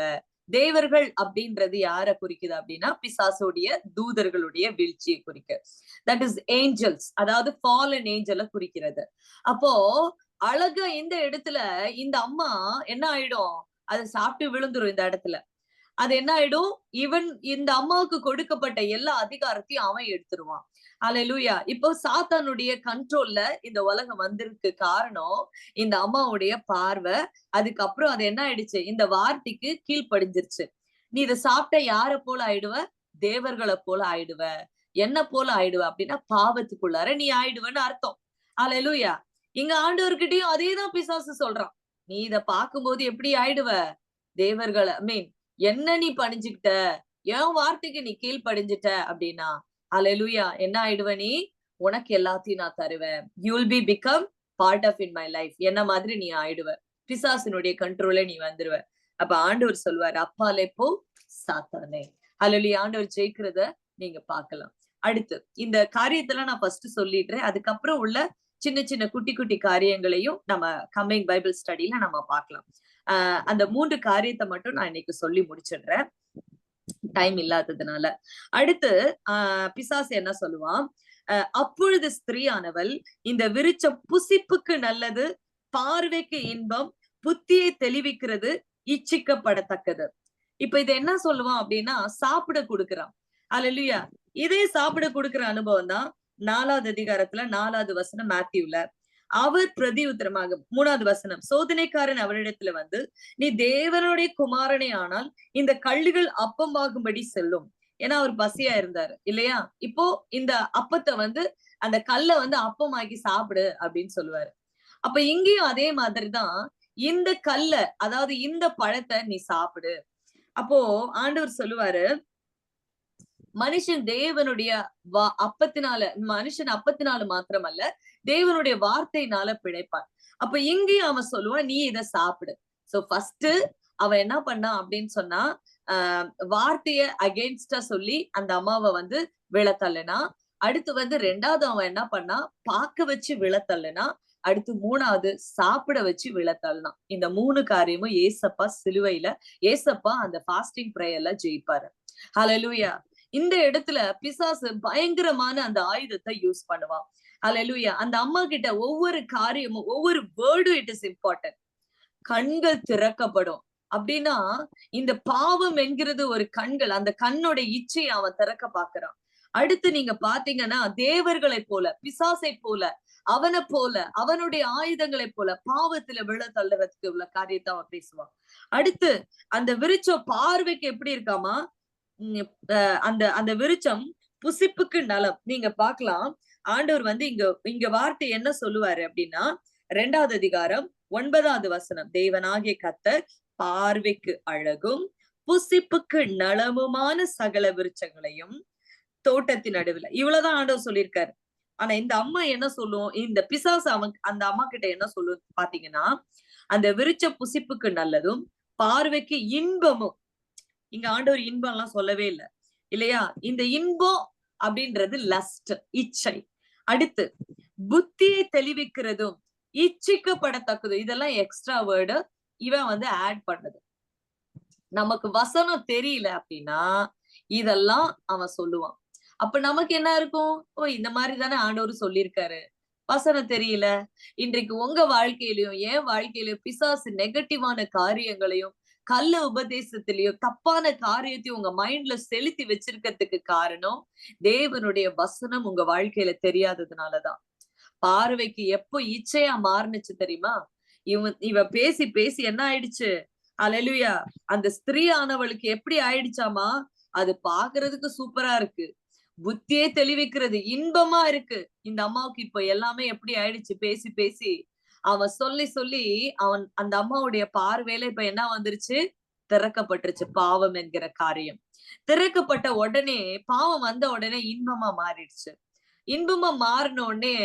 தேவர்கள் அப்படின்றது யார குறிக்குது அப்படின்னா பிசாசுடைய தூதர்களுடைய வீழ்ச்சியை குறிக்க, தட் இஸ் ஏஞ்சல்ஸ், அதாவது ஃபாலன் ஏஞ்சலை குறிக்கிறது. அப்போ அழகா இந்த இடத்துல இந்த அம்மா என்ன ஆயிடும், அதை சாப்பிட்டு விழுந்துரும் இந்த இடத்துல. அது என்ன ஆயிடும், இந்த அம்மாவுக்கு கொடுக்கப்பட்ட எல்லா அதிகாரத்தையும் அவன் எடுத்துருவான். அல்லேலூயா. இப்போ சாத்தானுடைய கண்ட்ரோல்ல இந்த உலகம் வந்திருக்கு காரணம் இந்த அம்மாவுடைய பார்வை. அதுக்கப்புறம் அது என்ன ஆயிடுச்சு, இந்த வார்த்தைக்கு கீழ்ப்படிஞ்சிருச்சு. நீ இதை சாப்பிட்ட யார போல ஆயிடுவ, தேவர்களை போல ஆயிடுவ. என்ன போல ஆயிடுவ அப்படின்னா பாவத்துக்குள்ளார நீ ஆயிடுவன்னு அர்த்தம். அல்லேலூயா. இங்க ஆண்டவர்கிட்டயும் அதேதான் பிசாசு சொல்றான். நீ இத பார்க்கும்போது எப்படி ஆயிடுவ, தேவர்களை என்ன நீ பணிஞ்சுக்கிட்ட, என் வார்த்தைக்கு நீ கீழ்ப்படிஞ்சிட்ட அப்படின்னா ஹல்லேலூயா, என்ன ஆயிடுவ நீ? உனக்கு எல்லாத்தையும் நான் தருவேன். You will be become part of in my life. என்ன மாதிரி நீ ஆயிடுவ, பிசாசினுடைய கண்ட்ரோல நீ வந்துருவ. அப்ப ஆண்டவர் சொல்வாரு, அப்பாலே போ சாத்தானே. ஹல்லேலூயா, ஆண்டவர் ஜெயிக்கிறத நீங்க பார்க்கலாம். அடுத்து இந்த காரியத்தெல்லாம் நான் ஃபர்ஸ்ட் சொல்லிடுறேன். அதுக்கப்புறம் உள்ள சின்ன சின்ன குட்டி குட்டி காரியங்களையும் நம்ம கம்மிங் பைபிள் ஸ்டடில நம்ம பார்க்கலாம். அந்த 3 காரியத்தை மட்டும் நான் இன்னைக்கு சொல்லி முடிச்சிடுறேன், டைம் இல்லாததுனால. அடுத்து பிசாசு என்ன சொல்லுவான், அப்பொழுது ஸ்திரீயானவள் இந்த விருட்சம் புசிப்புக்கு நல்லது, பார்வைக்கு இன்பம், புத்தியை தெளிவிக்கிறது, இச்சிக்கப்படத்தக்கது. இப்ப இது என்ன சொல்லுவான் அப்படின்னா, சாப்பிட கொடுக்கிறான். ஹல்லேலூயா, இதே சாப்பிட கொடுக்கிற அனுபவம் தான் 4வது அதிகாரத்துல 4வது வசனம் மேத்யூல. அவர் பிரதி உத்தரமாக 3வது வசனம், சோதனைக்காரன் அவரிடத்துல வந்து, நீ தேவனுடைய குமாரனே ஆனால் இந்த கல்லுகள் அப்பமாகும்படி செல்லும். ஏன்னா அவர் பசியா இருந்தாரு இல்லையா? இப்போ இந்த அப்பத்தை வந்து அந்த கல்லை வந்து அப்பமாக்கி சாப்பிடு அப்படின்னு சொல்லுவாரு. அப்ப இங்கேயும் அதே மாதிரிதான், இந்த கல்ல, அதாவது இந்த பழத்தை நீ சாப்பிடு. அப்போ ஆண்டவர் சொல்லுவாரு, மனுஷன் தேவனுடைய அப்பத்தினால, மனுஷன் அப்பத்தினால மாத்திரமல்ல தேவனுடைய வார்த்தையினால பிழைப்பான். அப்ப இங்கேயும் அவன் சொல்லுவான், நீ இதை சாப்பிடு. சோ ஃபர்ஸ்ட் அவன் என்ன பண்ணான் அப்படின்னு சொன்னா, வார்த்தைய அகெயின்ஸ்டா சொல்லி அந்த அம்மாவை வந்து விழத்தள்ளனா. அடுத்து வந்து 2வது அவன் என்ன பண்ணா, பார்க்க வச்சு விழத்தள்ளனா. அடுத்து 3வது சாப்பிட வச்சு விழத்தள்ளனான். இந்த 3 காரியமும் ஏசப்பா சிலுவையில, ஏசப்பா அந்த ஃபாஸ்டிங் பிரேயர்ல ஜெயிப்பாரு. ஹல்லேலூயா. இந்த இடத்துல பிசாசு பயங்கரமான அந்த ஆயுதத்தை யூஸ் பண்ணுவான். ஹல்லேலூயா. அந்த அம்மா கிட்ட ஒவ்வொரு காரியமும், ஒவ்வொரு வேர்டும் இட் இஸ் இம்பார்ட்டன்ட். கண்கள் திறக்கப்படும் அப்படின்னா, இந்த பாவம் என்கிறது ஒரு கண்கள், அந்த கண்ணோட இச்சையை அவன் திறக்க பாக்குறான். அடுத்து நீங்க பாத்தீங்கன்னா, தேவர்களை போல, பிசாசை போல, அவனை போல, அவனுடைய ஆயுதங்களை போல பாவத்துல விழ தள்ளுறதுக்கு உள்ள காரியத்தை அவன் பேசுவான். அடுத்து அந்த விருட்சம் பார்வைக்கு எப்படி இருக்காமா, அந்த அந்த விருட்சம் புசிப்புக்கு நலம். நீங்க பார்க்கலாம், ஆண்டவர் வந்து இங்க வார்த்தை என்ன சொல்லுவாரு அப்படின்னா, 2வது அதிகாரம் 9வது வசனம், தேவனாகிய கர்த்தர் பார்வைக்கு அழகும் புசிப்புக்கு நலமுமான சகல விருட்சங்களையும் தோட்டத்தின் நடுவுல, இவ்வளவுதான் ஆண்டவர் சொல்லியிருக்காரு. ஆனா இந்த அம்மா என்ன சொல்லும், இந்த பிசாசு அந்த அம்மா கிட்ட என்ன சொல்லும் பாத்தீங்கன்னா, அந்த விருட்ச புசிப்புக்கு நல்லதும் பார்வைக்கு இன்பமும். இங்க ஆண்டவர் இன்பம் எல்லாம் சொல்லவே இல்லை இல்லையா? இந்த இன்பம் அப்படின்றது லஸ்ட், இச்சை. அடுத்து புத்தியை தெளிவிக்கிறதும் இச்சிக்கப்படத்தக்கதும். இதெல்லாம் எக்ஸ்ட்ரா வேர்டு இவன் வந்து ஆட் பண்ணது. நமக்கு வசனம் தெரியல அப்படின்னா இதெல்லாம் அவன் சொல்லுவான். அப்ப நமக்கு என்ன இருக்கும், ஓ இந்த மாதிரி தானே ஆண்டவர் சொல்லியிருக்காரு. வசனம் தெரியல. இன்றைக்கு உங்க வாழ்க்கையிலயும் என் வாழ்க்கையிலயும் பிசாசு நெகட்டிவான காரியங்களையும் கள்ள உபதேசத்திலையும் தப்பான காரியத்தையும் உங்க மைண்ட்ல செலுத்தி வச்சிருக்கிறதுக்கு காரணம் தேவனுடைய வசனம் உங்க வாழ்க்கையில தெரியாததுனாலதான். பார்வைக்கு எப்போ இச்சையா மாறுனுச்சு தெரியுமா? இவ பேசி பேசி என்ன ஆயிடுச்சு, ஹல்லேலூயா, அந்த ஸ்திரீ ஆனவளுக்கு எப்படி ஆயிடுச்சாமா, அது பாக்குறதுக்கு சூப்பரா இருக்கு, புத்தியே தெளிவிக்கிறது, இன்பமா இருக்கு. இந்த அம்மாவுக்கு இப்ப எல்லாமே எப்படி ஆயிடுச்சு, பேசி பேசி அவன் சொல்லி சொல்லி அந்த அம்மாவுடைய பார்வையில இப்ப என்ன வந்துருச்சு, திறக்கப்பட்டுருச்சு பாவம் என்கிற காரியம். திறக்கப்பட்ட உடனே, பாவம் வந்த உடனே இன்பமா மாறிடுச்சு. இன்பமா மாறின உடனே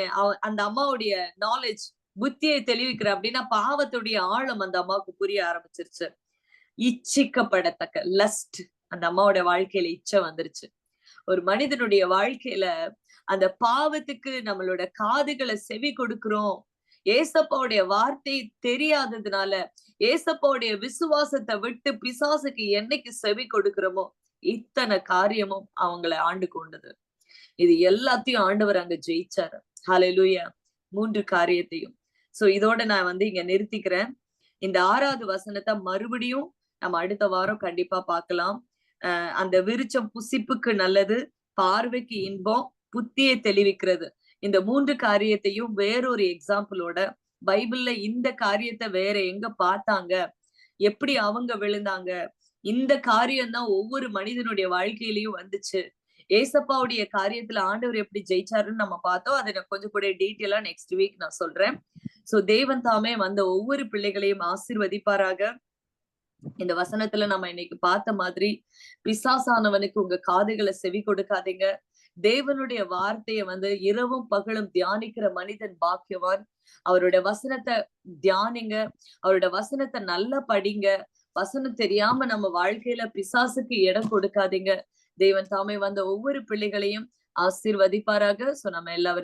அந்த அம்மாவுடைய நாலேஜ், புத்தியை தெளிவிக்கிற அப்படின்னா பாவத்துடைய ஆழம் அந்த அம்மாவுக்கு புரிய ஆரம்பிச்சிருச்சு. இச்சிக்கப்படத்தக்க லஸ்ட் அந்த அம்மாவோட வாழ்க்கையில இச்சை வந்துருச்சு. ஒரு மனிதனுடைய வாழ்க்கையில அந்த பாவத்துக்கு நம்மளோட காதுகளை செவி கொடுக்கிறோம். ஏசப்பாவுடைய வார்த்தை தெரியாததுனால, ஏசப்பாவுடைய விசுவாசத்தை விட்டு பிசாசுக்கு என்னைக்கு செவி கொடுக்கிறோமோ இத்தனை காரியமும் அவங்களை ஆண்டு கொண்டது. இது எல்லாத்தையும் ஆண்டவர் அங்க ஜெயிச்சாரு. ஹல்லேலூயா. 3 காரியத்தையும். சோ இதோட நான் வந்து இங்க நிறுத்திக்கிறேன். இந்த 6வது வசனத்தை மறுபடியும் நம்ம அடுத்த வாரம் கண்டிப்பா பார்க்கலாம். அந்த விருட்சம் புசிப்புக்கு நல்லது, பார்வைக்கு இன்பம், புத்தியை தெளிவிக்கிறது. இந்த 3 காரியத்தையும் வேறொரு எக்ஸாம்பிளோட, பைபிள்ல இந்த காரியத்தை வேற எங்க பார்த்தாங்க, எப்படி அவங்க விழுந்தாங்க, இந்த காரியம் தான் ஒவ்வொரு மனிதனுடைய வாழ்க்கையிலயும் வந்துச்சு. ஏசப்பாவுடைய காரியத்துல ஆண்டவர் எப்படி ஜெயிச்சாருன்னு நம்ம பார்த்தோம். அதை நான் கொஞ்சம் கூட டீட்டெயிலா நெக்ஸ்ட் வீக் நான் சொல்றேன். சோ தேவன் தாமே வந்த ஒவ்வொரு பிள்ளைகளையும் ஆசீர்வதிப்பாராக. இந்த வசனத்துல நம்ம இன்னைக்கு பார்த்த மாதிரி பிசாசானவனுக்கு உங்க காதுகளை செவி கொடுக்காதீங்க. தேவனுடைய வார்த்தையை இரவும் பகலும் தியானிக்கிற மனிதன் பாக்கியவான். அவருடைய வசனத்தை தியானிங்க, அவருடைய வசனத்தை நல்லா படிங்க. வசனம் தெரியாம நம்ம வாழ்க்கையில பிசாசுக்கு இடம் கொடுக்காதீங்க. தேவன் தாமே ஒவ்வொரு பிள்ளைகளையும் ஆசீர்வதிப்பாராக. சோ நம்ம எல்லாரும்